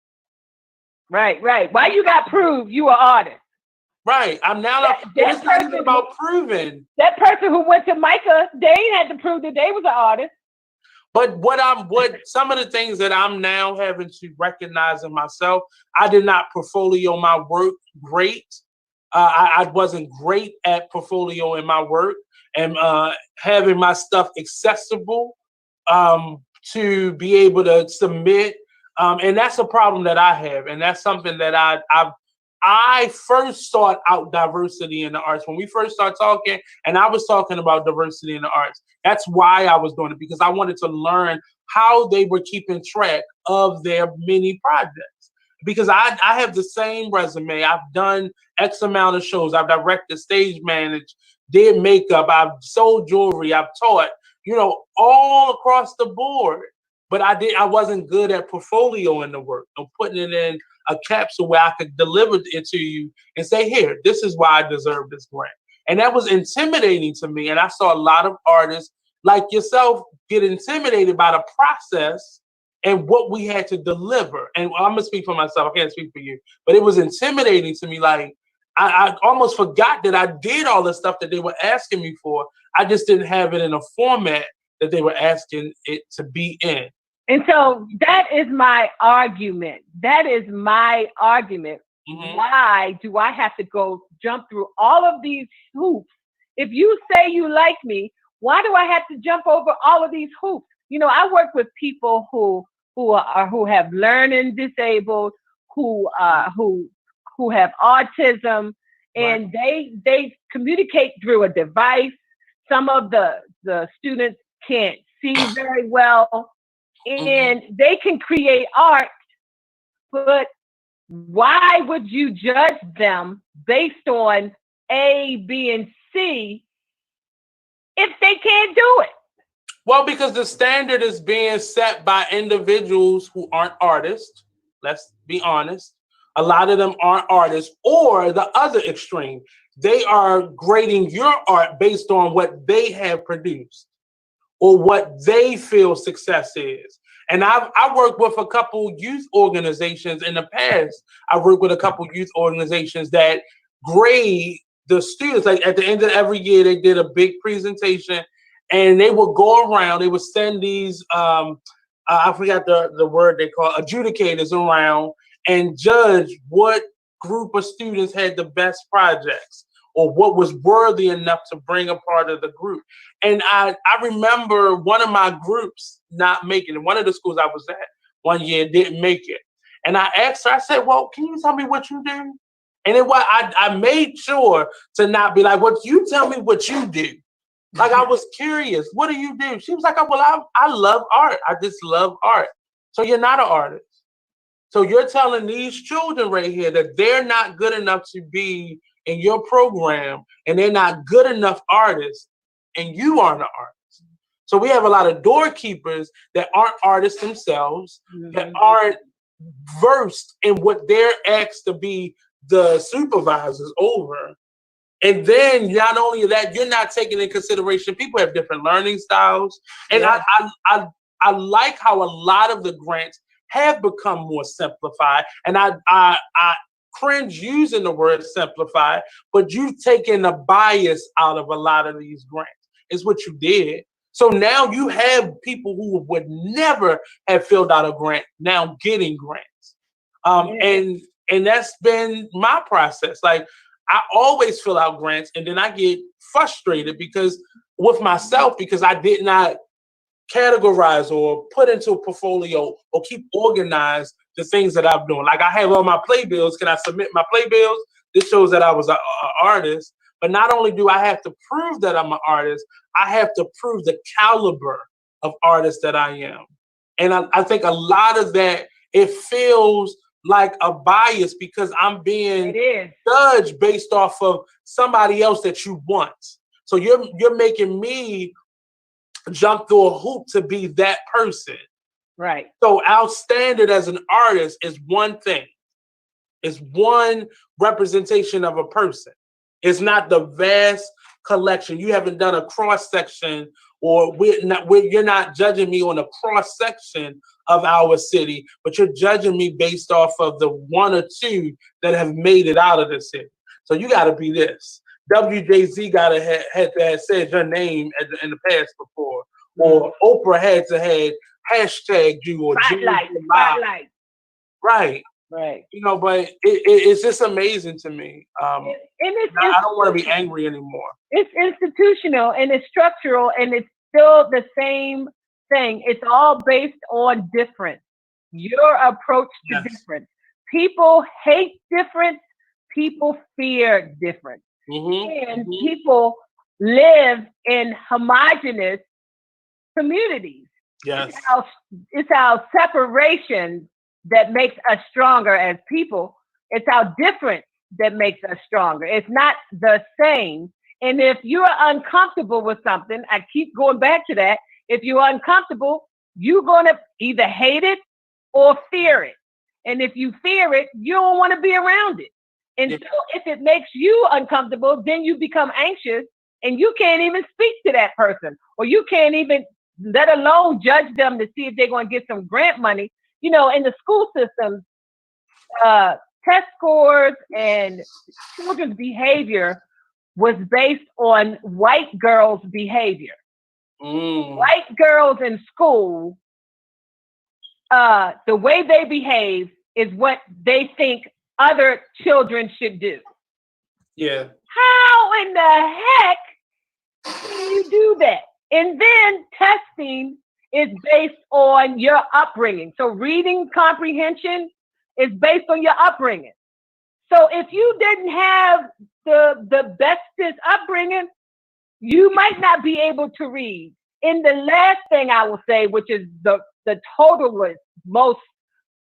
Right. Why you got proved you an artist? Right. I'm now it's not even about proving. That person who went to Micah, they ain't had to prove that they was an artist. But what some of the things that I'm now having to recognize in myself, I did not portfolio my work great. I wasn't great at portfolioing my work and having my stuff accessible to be able to submit. And that's a problem that I have. And that's something that I first sought out diversity in the arts. When we first started talking, and I was talking about diversity in the arts, that's why I was doing it, because I wanted to learn how they were keeping track of their many projects. Because I have the same resume. I've done X amount of shows. I've directed, stage managed, did makeup. I've sold jewelry. I've taught, all across the board. But I wasn't good at portfolioing the work, putting it in a capsule where I could deliver it to you and say, here, this is why I deserve this grant. And that was intimidating to me. And I saw a lot of artists like yourself get intimidated by the process and what we had to deliver. And I'm going to speak for myself. I can't speak for you. But it was intimidating to me. Like, I almost forgot that I did all the stuff that they were asking me for. I just didn't have it in a format that they were asking it to be in. And so that is my argument. Mm-hmm. Why do I have to go jump through all of these hoops? If you say you like me, why do I have to jump over all of these hoops? I work with people who have learning disabled, who have autism, and they communicate through a device. Some of the students can't see very well. And they can create art, but why would you judge them based on A, B, and C if they can't do it? Well, because the standard is being set by individuals who aren't artists. Let's be honest. A lot of them aren't artists, or the other extreme. They are grading your art based on what they have produced or what they feel success is. And I worked with a couple youth organizations in the past. I worked with a couple youth organizations that grade the students. Like, at the end of every year, they did a big presentation, and they would go around. They would send these, I forgot the word they call adjudicators around and judge what group of students had the best projects, or what was worthy enough to bring a part of the group. And I remember one of my groups not making it. One of the schools I was at one year didn't make it. And I asked her, I said, well, can you tell me what you do? And I made sure to not be like, what you tell me what you do. Like, I was curious, what do you do? She was like, well, I love art. I just love art. So you're not an artist. So you're telling these children right here that they're not good enough to be in your program, and they're not good enough artists, and you aren't an artist. So we have a lot of doorkeepers that aren't artists themselves, that aren't versed in what they're asked to be the supervisors over. And then not only that, you're not taking in consideration people have different learning styles. And Yeah. I like how a lot of the grants have become more simplified. And I cringe using the word simplified, but you've taken the bias out of a lot of these grants. Is what you did. So now you have people who would never have filled out a grant now getting grants. And that's been my process. Like, I always fill out grants and then I get frustrated because with myself, because I did not categorize or put into a portfolio or keep organized the things that I'm doing. Like, I have all my playbills. Can I submit my playbills? This shows that I was an artist. But not only do I have to prove that I'm an artist, I have to prove the caliber of artist that I am. And I think a lot of that, it feels like a bias because I'm being judged based off of somebody else that you want. So you're making me jump through a hoop to be that person. Right. So our standard as an artist is one thing. It's one representation of a person. It's not the vast collection. You haven't done a cross section, or you're not judging me on a cross section of our city, but you're judging me based off of the one or two that have made it out of the city. So you got to be this. WJZ had to have said your name in the past before, or Oprah had to have hashtag you or spotlight. Right. Right. You know, but it's just amazing to me. I don't want to be angry anymore. It's institutional and it's structural and it's still the same thing. It's all based on difference. Your approach to difference. People hate difference. People fear difference. And people live in homogenous communities. Yes. It's our separation that makes us stronger as people. It's our difference that makes us stronger. It's not the same. And if you're uncomfortable with something, I keep going back to that. If you're uncomfortable, you're going to either hate it or fear it. And if you fear it, you don't want to be around it. And so if it makes you uncomfortable, then you become anxious and you can't even speak to that person, or you can't even, let alone judge them to see if they're going to get some grant money. You know, in the school systems, test scores and children's behavior was based on white girls' behavior. White girls in school, the way they behave is what they think other children should do. Yeah. How in the heck can you do that? And then testing is based on your upbringing. So reading comprehension is based on your upbringing. So if you didn't have the bestest upbringing, you might not be able to read. And the last thing I will say, which is the totalist, most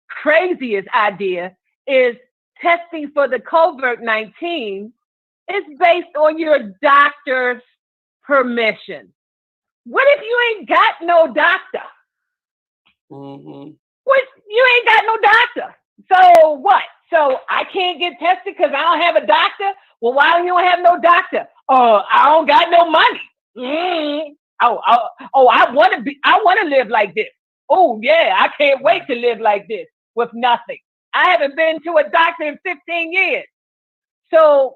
craziest idea, is testing for the COVID-19 is based on your doctor's permission. What if you ain't got no doctor? What, you ain't got no doctor. So what? So I can't get tested because I don't have a doctor? Well, why do you have no doctor? I don't got no money. I want to live like this. Oh yeah, I can't wait to live like this with nothing. I haven't been to a doctor in 15 years. So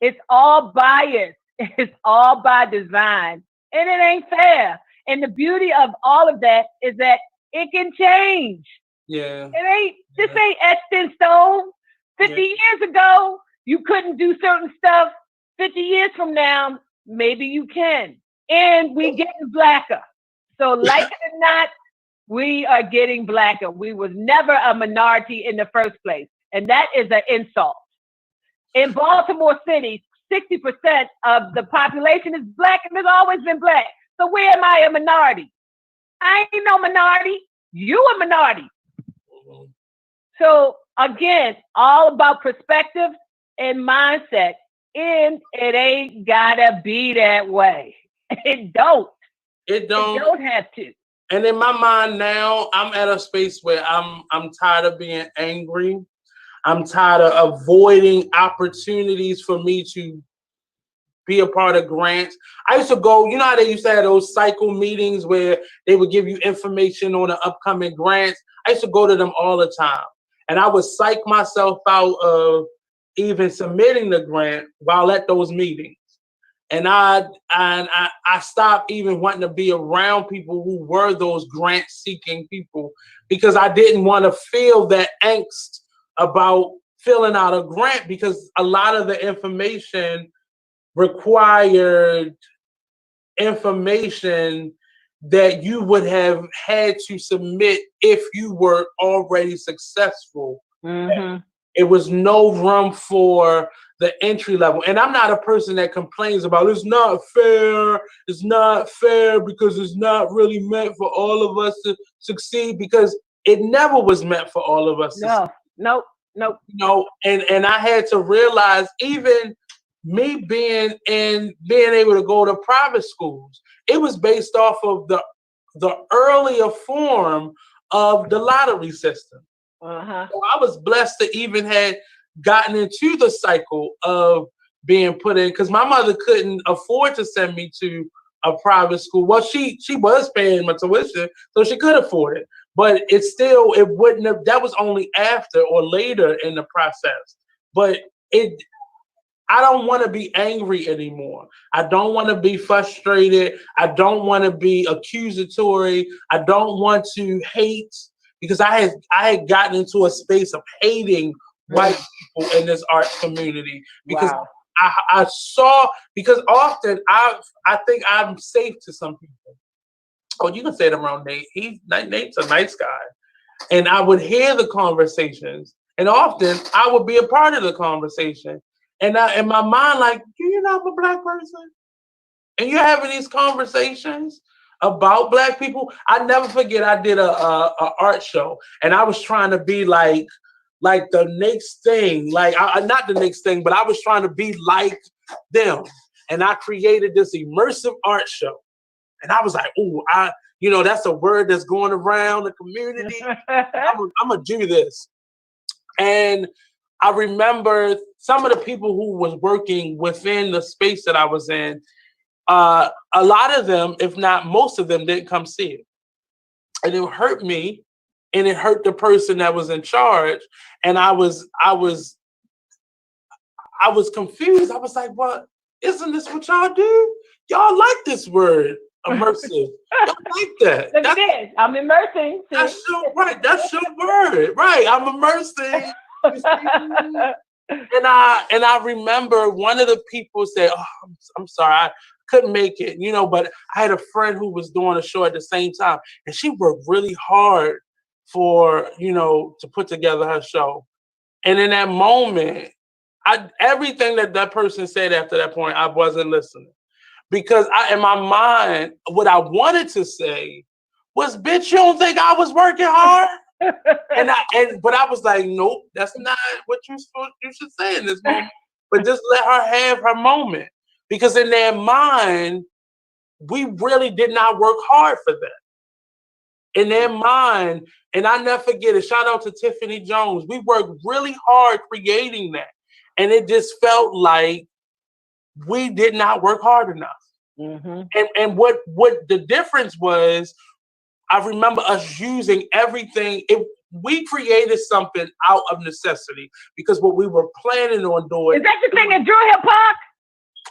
it's all biased. It's all by design. And it ain't fair. And the beauty of all of that is that it can change. Yeah. This ain't etched in stone. 50 years ago, you couldn't do certain stuff. 50 years from now, maybe you can. And we getting blacker. So like it or not, we are getting blacker. We was never a minority in the first place. And that is an insult. In Baltimore City, 60% of the population is black and has always been black. So where am I a minority? I ain't no minority. You a minority. So again, all about perspective and mindset. And it ain't gotta be that way. It don't. It don't. It don't have to. And in my mind now, I'm at a space where I'm tired of being angry. I'm tired of avoiding opportunities for me to be a part of grants. I used to go, you know how they used to have those cycle meetings where they would give you information on the upcoming grants. I used to go to them all the time. And I would psych myself out of even submitting the grant while at those meetings. And I stopped even wanting to be around people who were those grant-seeking people because I didn't want to feel that angst about filling out a grant because a lot of the information required information that you would have had to submit if you were already successful. Mm-hmm. It was no room for the entry level. And I'm not a person that complains about it's not fair because it's not really meant for all of us to succeed, because it never was meant for all of us to succeed. Nope. You know, and I had to realize, even me being able to go to private schools, it was based off of the earlier form of the lottery system. Uh-huh. So I was blessed to even had gotten into the cycle of being put in, because my mother couldn't afford to send me to a private school. Well, she was paying my tuition, so she could afford it. But it wouldn't have, that was only after or later in the process. But I don't want to be angry anymore. I don't want to be frustrated. I don't want to be accusatory. I don't want to hate, because I had gotten into a space of hating white people in this art community because I saw, because often I think I'm safe to some people. Oh, you can say it around Nate. Nate's a nice guy. And I would hear the conversations, and often I would be a part of the conversation. And in my mind, like, do you know I'm a Black person? And you're having these conversations about Black people. I never forget, I did a art show, and I was trying to be like the next thing, not the next thing, but I was trying to be like them. And I created this immersive art show. And I was like, oh, that's a word that's going around the community. I'm gonna do this. And I remember some of the people who was working within the space that I was in, a lot of them, if not most of them, didn't come see it. And it hurt me, and it hurt the person that was in charge. And I was confused. I was like, well, isn't this what y'all do? Y'all like this word, immersive. Y'all like that. It is. I'm immersing. That's your right. That's your word. Right. I'm immersing. And I remember one of the people said, oh, I'm sorry, I couldn't make it, but I had a friend who was doing a show at the same time, and she worked really hard for, to put together her show. And in that moment, everything that person said after that point, I wasn't listening. Because in my mind, what I wanted to say was, bitch, you don't think I was working hard? But I was like, nope, that's not what you should say in this moment. But just let her have her moment. Because in their mind, we really did not work hard for that. In their mind, and I never forget it, shout out to Tiffany Jones. We worked really hard creating that. And it just felt like we did not work hard enough. Mm-hmm. And what the difference was, I remember us using everything. We created something out of necessity, because what we were planning on doing. Is that the thing at Drew Hill Park?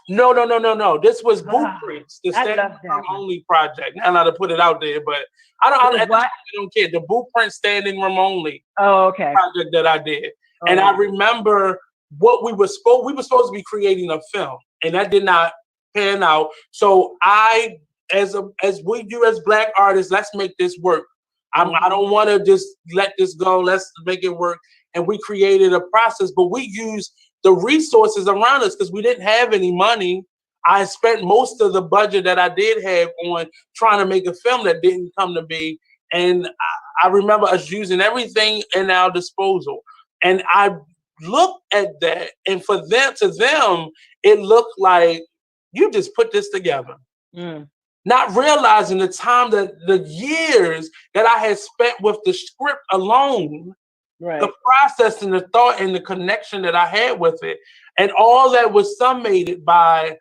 No. This was Blueprints, the Standing Room Only project. Now to put it out there, but I don't care. The Blueprint Standing Room Only. Oh, okay. Project that I did, and I remember what we were supposed to be creating a film, and that did not pan out. So as we do as Black artists, let's make this work. I don't want to just let this go. Let's make it work. And we created a process, but we used the resources around us because we didn't have any money. I spent most of the budget that I did have on trying to make a film that didn't come to be. And I remember us using everything in our disposal. And I looked at that, and to them, it looked like you just put this together. Not realizing the years that I had spent with the script alone, right. The process and the thought and the connection that I had with it. And all that was summated by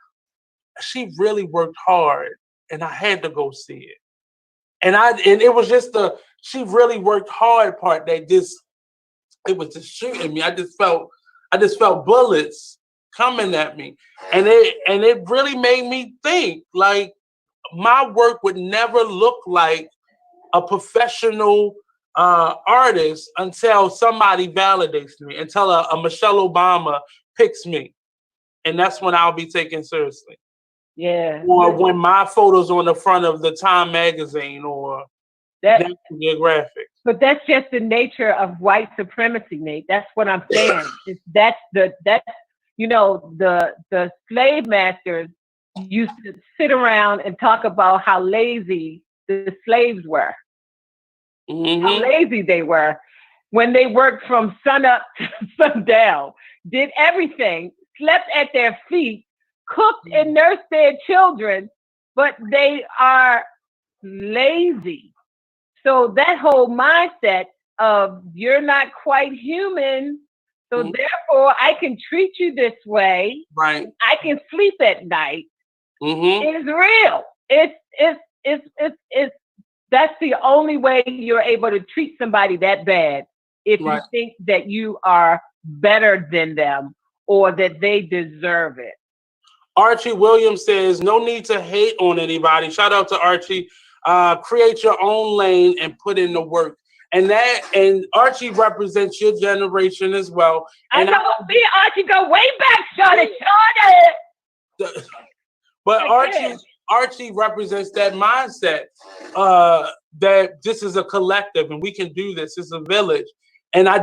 she really worked hard, and I had to go see it. And it was just the she really worked hard part that just it was just shooting me. I just felt bullets coming at me, and it really made me think like my work would never look like a professional artist until somebody validates me, until a Michelle Obama picks me, and that's when I'll be taken seriously. Yeah. Or when my photos on the front of the Time magazine or National Geographic. But that's just the nature of white supremacy, Nate. That's what I'm saying. That's you know, the slave masters used to sit around and talk about how lazy the slaves were, how lazy they were when they worked from sun up to sundown, did everything, slept at their feet, cooked and nursed their children, but they are lazy. So that whole mindset of you're not quite human, so therefore I can treat you this way. Right. I can sleep at night. Is real. It's that's the only way you're able to treat somebody that bad if you think that you are better than them or that they deserve it. Archie Williams says, no need to hate on anybody. Shout out to Archie. Create your own lane and put in the work. And Archie represents your generation as well. I and know me and Archie go way back, Shorty. But Archie represents that mindset that this is a collective and we can do this. It's a village. And I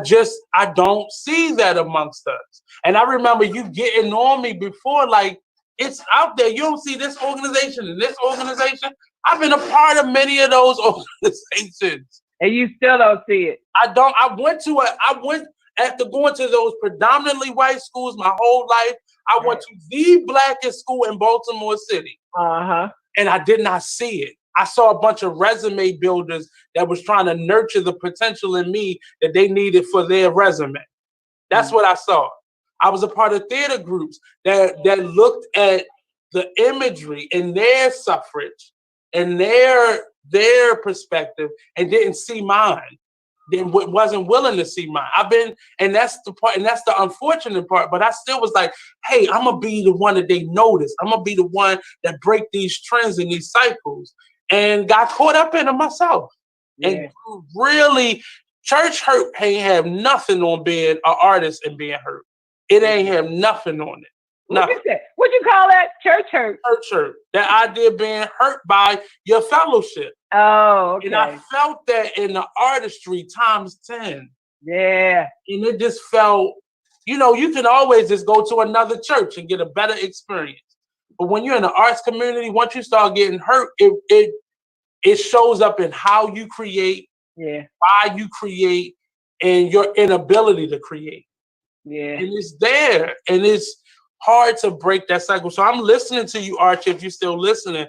don't see that amongst us. And I remember you getting on me before, like, it's out there. You don't see this organization and this organization. I've been a part of many of those organizations. And you still don't see it. I went after going to those predominantly white schools my whole life. I went to the blackest school in Baltimore City. And I did not see it. I saw a bunch of resume builders that was trying to nurture the potential in me that they needed for their resume. That's what I saw. I was a part of theater groups that looked at the imagery and their suffrage and their perspective and didn't see mine. Then wasn't willing to see mine. And that's the part, and that's the unfortunate part. But I still was like, hey, I'm gonna be the one that they notice. I'm gonna be the one that break these trends and these cycles. And got caught up in it myself. And really, church hurt ain't have nothing on being an artist and being hurt. It ain't have nothing on it. Nothing. What you call that? Church hurt. Church hurt. That idea of being hurt by your fellowship. Oh, okay. And I felt that in the artistry times 10. Yeah. And it just felt, you can always just go to another church and get a better experience. But when you're in the arts community, once you start getting hurt, it shows up in how you create, why you create, and your inability to create. Yeah. And it's there. And it's hard to break that cycle. So I'm listening to you, Archie, if you're still listening.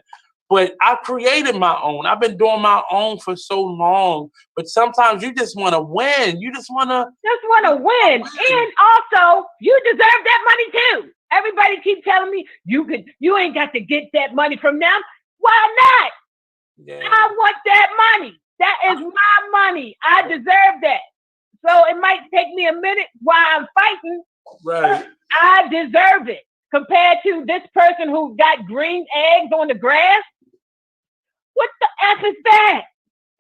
But I created my own. I've been doing my own for so long. But sometimes you just want to win. You just want to win. And also, you deserve that money too. Everybody keep telling me you ain't got to get that money from them. Why not? Yeah. I want that money. That is my money. I deserve that. So it might take me a minute while I'm fighting. Right. I deserve it. Compared to this person who got green eggs on the grass. What the F is that?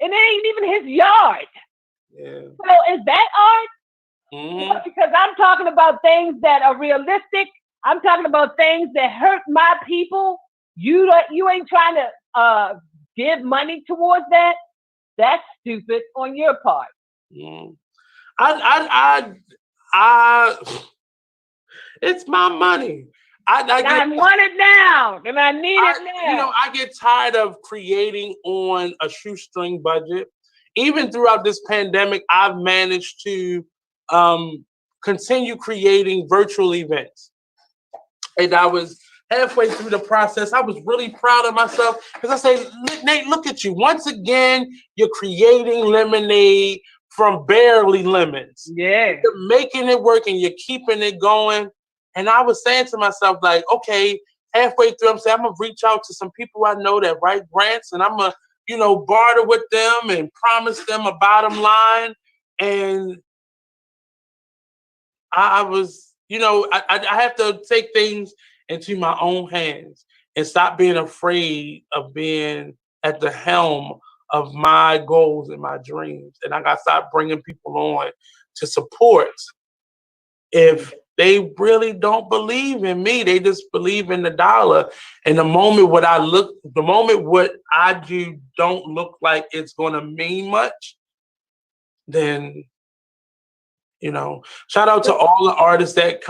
And it ain't even his yard. Yeah. So is that art? Mm-hmm. Because I'm talking about things that are realistic. I'm talking about things that hurt my people. You ain't trying to give money towards that. That's stupid on your part. Mm. It's my money. I want it now, and I need it now. I get tired of creating on a shoestring budget. Even throughout this pandemic, I've managed to continue creating virtual events. And I was halfway through the process. I was really proud of myself because I say, Nate, look at you. Once again, you're creating lemonade from barely lemons. Yeah. You're making it work and you're keeping it going. And I was saying to myself, like, okay, halfway through, I'm saying, I'm gonna reach out to some people I know that write grants, and I'm gonna, barter with them and promise them a bottom line. And I was, I have to take things into my own hands and stop being afraid of being at the helm of my goals and my dreams. And I got to start bringing people on to support. If they really don't believe in me, they just believe in the dollar. And the moment what I do don't look like it's going to mean much, then shout out to all the artists that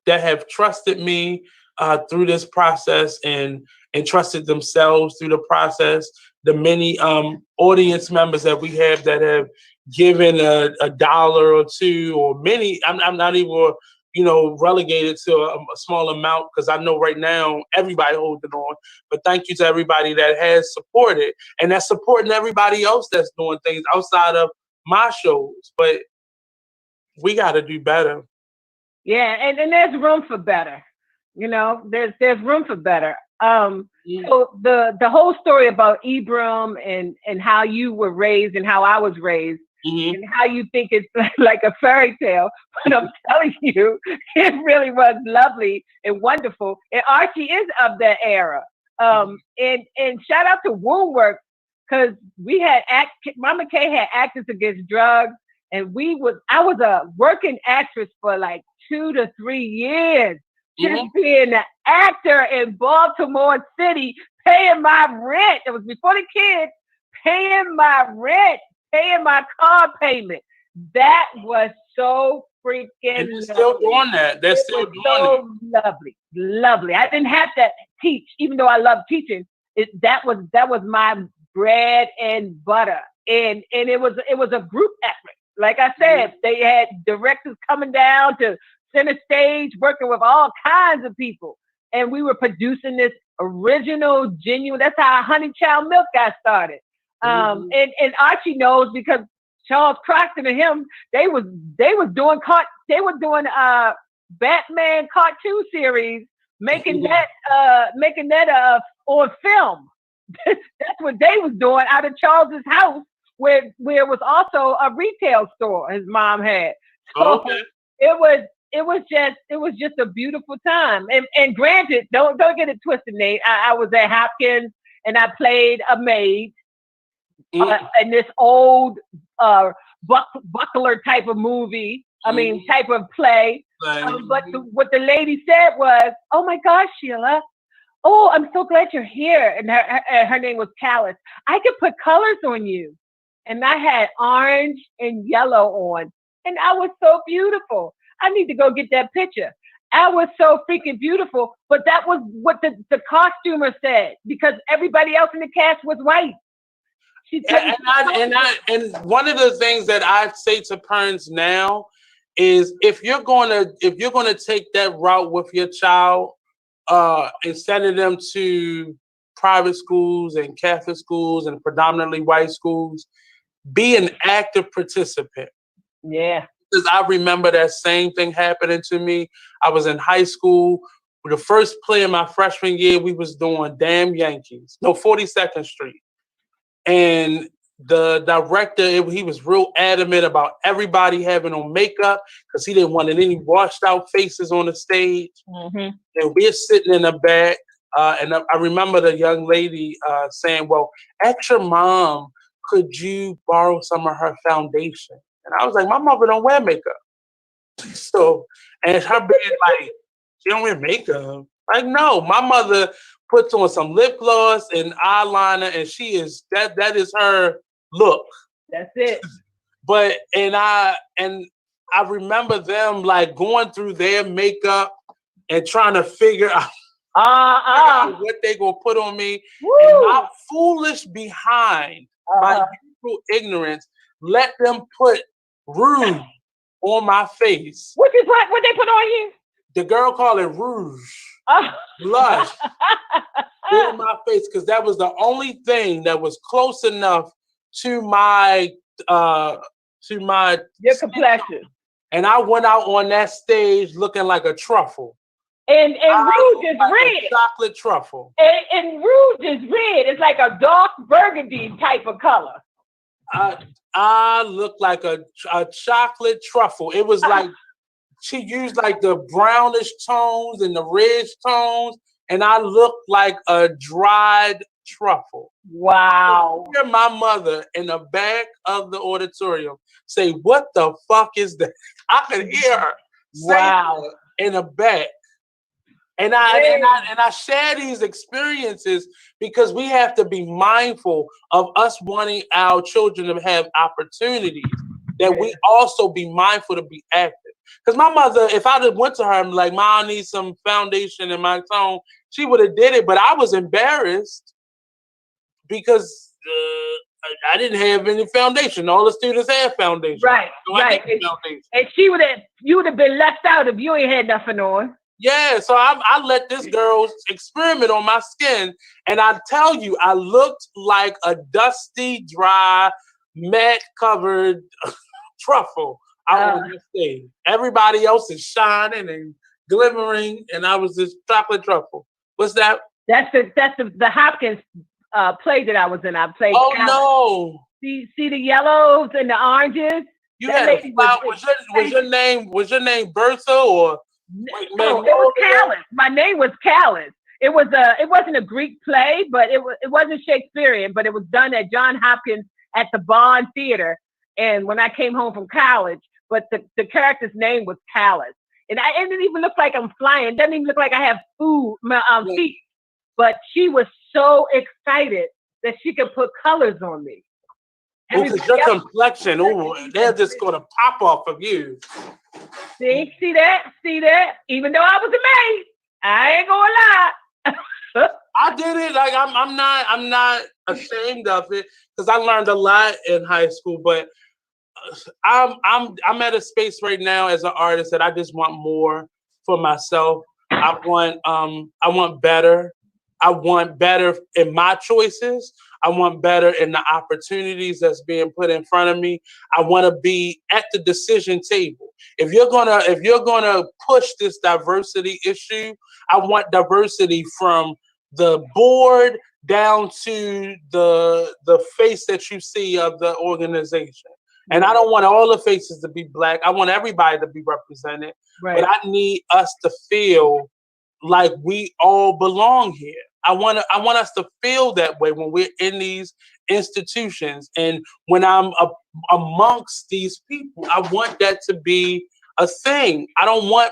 have trusted me through this process and trusted themselves through the process. The many audience members that we have that have given a dollar or two, or many. I'm not even relegated to a small amount, because I know right now everybody holding on. But thank you to everybody that has supported and that's supporting everybody else that's doing things outside of my shows. But we got to do better. Yeah, and there's room for better. There's room for better. So the whole story about Ibram and how you were raised and how I was raised, and how you think it's like a fairy tale, but I'm telling you, it really was lovely and wonderful. And Archie is of that era. And shout out to Woundwork, because we had Mama K had Actors Against Drugs. And I was a working actress for like 2 to 3 years, just being an actor in Baltimore City, paying my rent. It was before the kids, paying my rent, paying my car payment. That was so freaking and they're still doing that. They're still doing it. Lovely. I didn't have to teach, even though I love teaching. That was my bread and butter. And it was a group effort. Like I said, they had directors coming down to center stage, working with all kinds of people. And we were producing this original, genuine, that's how Honey Child Milk got started. And Archie knows, because Charles Croxton and him, they was doing Batman cartoon series, making that on film. That's what they was doing out of Charles's house, where it was also a retail store his mom had. So it was just a beautiful time. And granted, don't get it twisted, Nate. I was at Hopkins and I played a maid in this old buckler type of movie. Type of play. But what the lady said was, "Oh my gosh, Sheila. Oh, I'm so glad you're here." And her name was Callis. "I could put colors on you." And I had orange and yellow on. And I was so beautiful. I need to go get that picture. I was so freaking beautiful. But that was what the costumer said, because everybody else in the cast was white. And one of the things that I say to parents now is, if you're gonna take that route with your child, and sending them to private schools and Catholic schools and predominantly white schools, be an active participant. Yeah. Because I remember that same thing happening to me. I was in high school. The first play in my freshman year, we was doing 42nd Street. And the director, he was real adamant about everybody having on makeup, because he didn't want any washed out faces on the stage. And we're sitting in the back. And I remember the young lady saying, "Well, ask your mom, could you borrow some of her foundation?" And I was like, "My mother don't wear makeup." So, and her being like, "She don't wear makeup." Like, no, my mother puts on some lip gloss and eyeliner, and that is her look. That's it. But I remember them like going through their makeup and trying to figure out what they gonna put on me. Woo. And my foolish behind, my youthful ignorance, let them put rouge on my face. What they put on you? The girl called it rouge. Blush on my face, because that was the only thing that was close enough to my your complexion. And I went out on that stage looking like a truffle. And rouge is like red. Chocolate truffle. And rouge is red. It's like a dark burgundy type of color. I look like a chocolate truffle. It was like she used like the brownish tones and the reddish tones, and I looked like a dried truffle. Wow. I hear my mother in the back of the auditorium say, "What the fuck is that?" I could hear her say that in the back. And I share these experiences because we have to be mindful of us wanting our children to have opportunities, that we also be mindful to be active. Because my mother, if I just went to her and like, "Mom, I need some foundation in my tone," she would have did it. But I was embarrassed because I didn't have any foundation. All the students had foundation. Right, so right. And you would have been left out if you ain't had nothing on. Yeah, so I let this girl experiment on my skin, and I tell you, I looked like a dusty, dry, matte-covered truffle out on the stage. Everybody else is shining and glimmering, and I was this chocolate truffle. What's that? That's the Hopkins play that I was in. I played. Oh no! See the yellows and the oranges. You had a flower. Was your name Bertha or? No, it was Callis. My name was Callis. It wasn't a Greek play, but it wasn't Shakespearean, but it was done at John Hopkins at the Bond Theater. And when I came home from college, but the character's name was Callis. And it didn't even look like I'm flying. It doesn't even look like I have feet. But she was so excited that she could put colors on me. Because your complexion, they're just going to pop off of you. See that? Even though I was a maid, I ain't gonna lie. I did it. Like I'm not ashamed of it because I learned a lot in high school. But I'm at a space right now as an artist that I just want more for myself. I want better. I want better in my choices. I want better in the opportunities that's being put in front of me. I want to be at the decision table. If you're gonna push this diversity issue, I want diversity from the board down to the face that you see of the organization. And I don't want all the faces to be Black. I want everybody to be represented. Right. But I need us to feel like we all belong here. I want us to feel that way when we're in these institutions. And when I'm amongst these people, I want that to be a thing. I don't want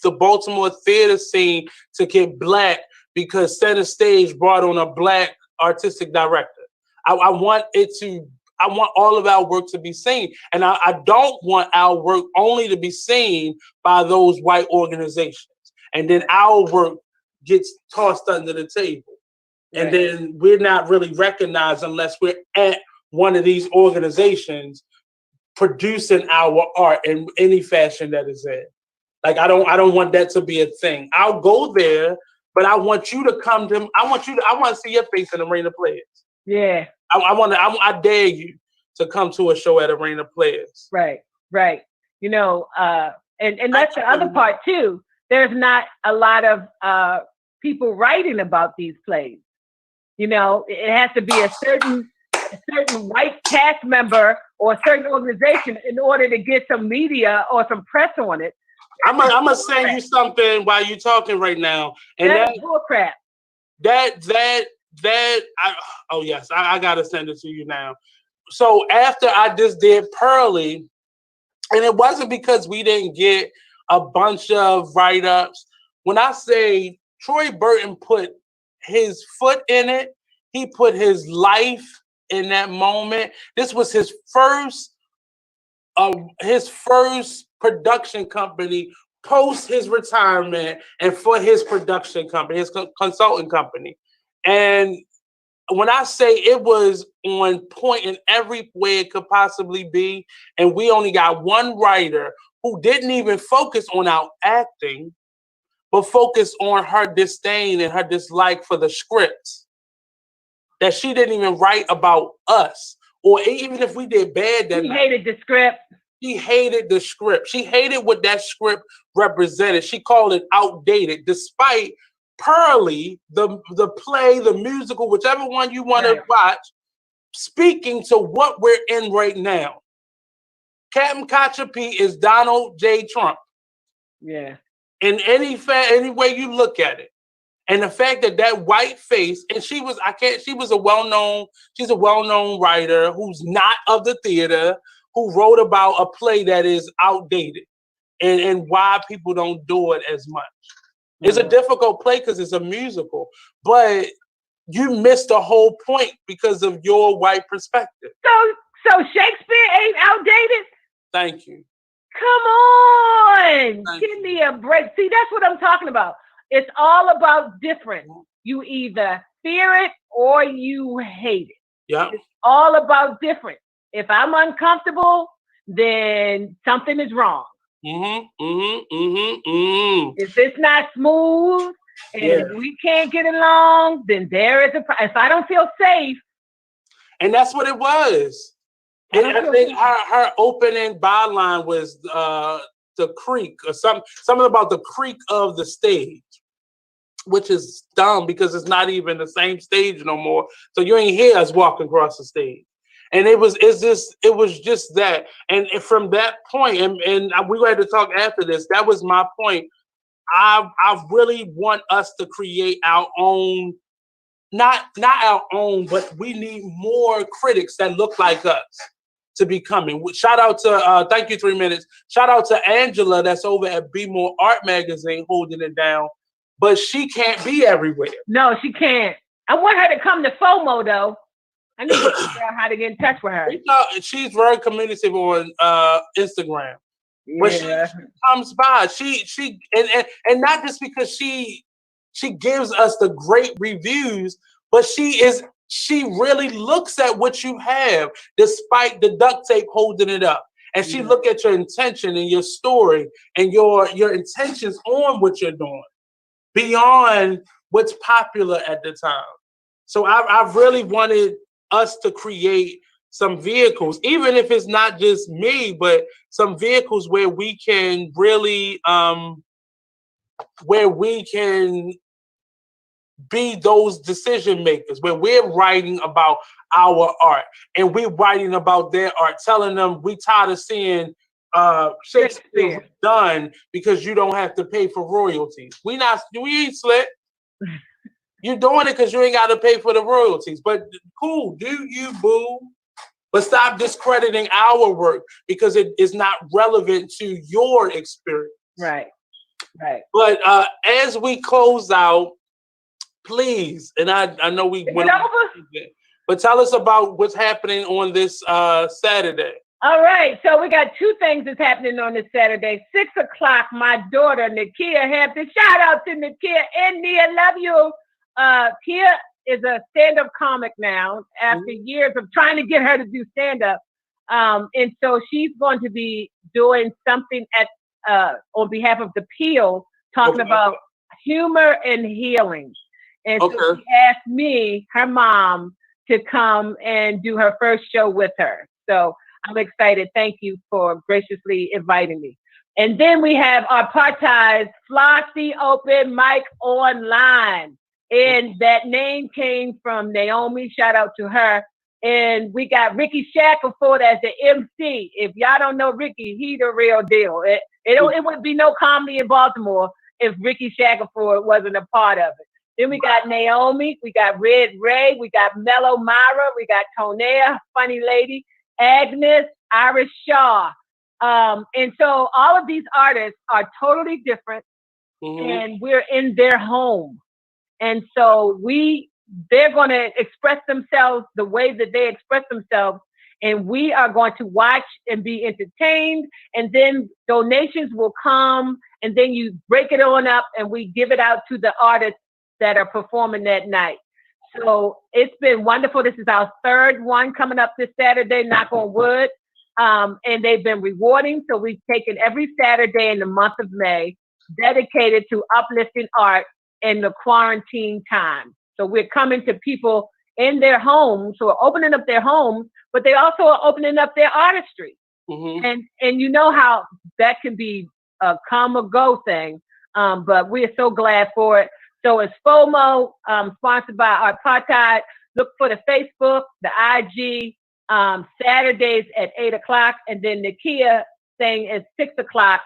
the Baltimore theater scene to get Black because Center Stage brought on a Black artistic director. I want all of our work to be seen. And I don't want our work only to be seen by those white organizations. And then our work gets tossed under the table. Right. And then we're not really recognized unless we're at one of these organizations producing our art in any fashion that is in. Like I don't want that to be a thing. I'll go there, but I want you to come to I want to see your face in Arena Players. Yeah. I dare you to come to a show at Arena Players. Right. You know, and that's the other part too. There's not a lot of people writing about these plays. You know, it has to be a certain white cast member or a certain organization in order to get some media or some press on it. I'm gonna send you something while you're talking right now, and that's bullcrap. I gotta send it to you now. So after I just did Pearly, and it wasn't because we didn't get a bunch of write-ups. When I say Troy Burton put his foot in it, he put his life in that moment. This was his first production company post his retirement and for his production company, his consulting company. And when I say it was on point in every way it could possibly be, and we only got one writer who didn't even focus on our acting, but focus on her disdain and her dislike for the scripts. That she didn't even write about us. Or even if we did bad, he hated the script. She hated the script. She hated what that script represented. She called it outdated, despite Pearly, the play, the musical, whichever one you want to watch, speaking to what we're in right now. Captain Kachapee is Donald J. Trump. Yeah. In any way you look at it. And the fact that white face, and she's a well-known writer who's not of the theater, who wrote about a play that is outdated and why people don't do it as much. It's a difficult play because it's a musical, but you missed the whole point because of your white perspective. So Shakespeare ain't outdated? Thank you. Come on. Give me a break. See, that's what I'm talking about. It's all about different. You either fear it or you hate it. Yeah. It's all about different. If I'm uncomfortable, then something is wrong. If it's not smooth and we can't get along, then there is a problem. If I don't feel safe. And that's what it was. And I think her opening byline was the creak or something about the creak of the stage, which is dumb because it's not even the same stage no more. So you ain't hear us walking across the stage. And it was just that. And from that point, and we had to talk after this, that was my point. I really want us to create our own, not our own, but we need more critics that look like us to be coming. Shout out to, thank you, 3 minutes. Shout out to Angela that's over at Be More Art Magazine holding it down. But she can't be everywhere. No, she can't. I want her to come to FOMO, though. I need to figure out how to get in touch with her. She's very communicative on Instagram. Yeah. But she comes by. She and not just because she gives us the great reviews, but she really looks at what you have despite the duct tape holding it up. And she look at your intention and your story and your intentions on what you're doing beyond what's popular at the time. So I really wanted us to create some vehicles, even if it's not just me, but some vehicles where we can really, be those decision makers, where we're writing about our art and we're writing about their art, telling them we tired of seeing Shakespeare done because you don't have to pay for royalties. We ain't slick. You're doing it because you ain't got to pay for the royalties. But cool, do you, boo? But stop discrediting our work because it is not relevant to your experience. Right. But as we close out, please, and I know we went over, but tell us about what's happening on this Saturday. All right, so we got two things that's happening on this Saturday. 6 o'clock, my daughter, Nakia Hampton. Shout out to Nakia and Nia, love you. Kia is a stand-up comic now after years of trying to get her to do stand-up. And so she's going to be doing something on behalf of the Peel, talking about humor and healing. And so she asked me, her mom, to come and do her first show with her. So I'm excited. Thank you for graciously inviting me. And then we have our part-time Flossie Open Mic Online. And that name came from Naomi. Shout out to her. And we got Ricky Shackelford as the MC. If y'all don't know Ricky, he the real deal. It would be no comedy in Baltimore if Ricky Shackelford wasn't a part of it. Then we got Naomi, we got Red Ray, we got Mellow Myra, we got Tonea, Funny Lady, Agnes, Iris Shaw. And so all of these artists are totally different and we're in their home. And so they're going to express themselves the way that they express themselves. And we are going to watch and be entertained. And then donations will come. And then you break it on up and we give it out to the artists that are performing that night. So it's been wonderful. This is our third one coming up this Saturday, knock on wood. And they've been rewarding. So we've taken every Saturday in the month of May dedicated to uplifting art in the quarantine time. So we're coming to people in their homes who are opening up their homes, but they also are opening up their artistry. And you know how that can be a come or go thing. But we are so glad for it. So it's FOMO, sponsored by our apartheid. Look for the Facebook, the IG, Saturdays at 8:00, and then the Kia thing is 6:00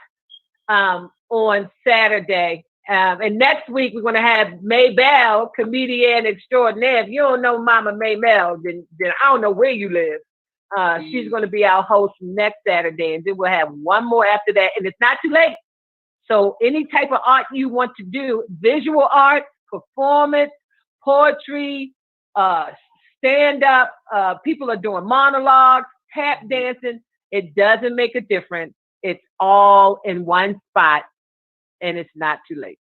on Saturday. And next week we're going to have Maybelle, comedian extraordinaire. If you don't know Mama Maybelle, then I don't know where you live. She's going to be our host next Saturday, and then we'll have one more after that. And it's not too late. So any type of art you want to do, visual art, performance, poetry, stand up, people are doing monologues, tap dancing. It doesn't make a difference. It's all in one spot, and it's not too late.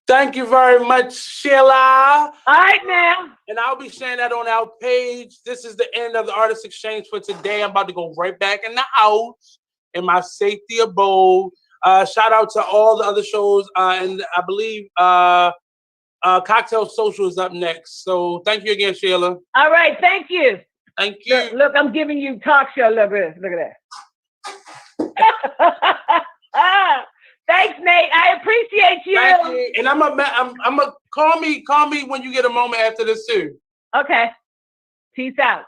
Thank you very much, Sheila. All right, now. And I'll be sharing that on our page. This is the end of the Artist Exchange for today. I'm about to go right back in the house, in my safety abode. Shout out to all the other shows. And I believe Cocktail Social is up next. So thank you again, Sheila. All right, thank you. Thank you. Look, I'm giving you talk show. Look at that. Thanks, Nate. I appreciate you. Thank you. And I'm a call me when you get a moment after this too. Okay. Peace out.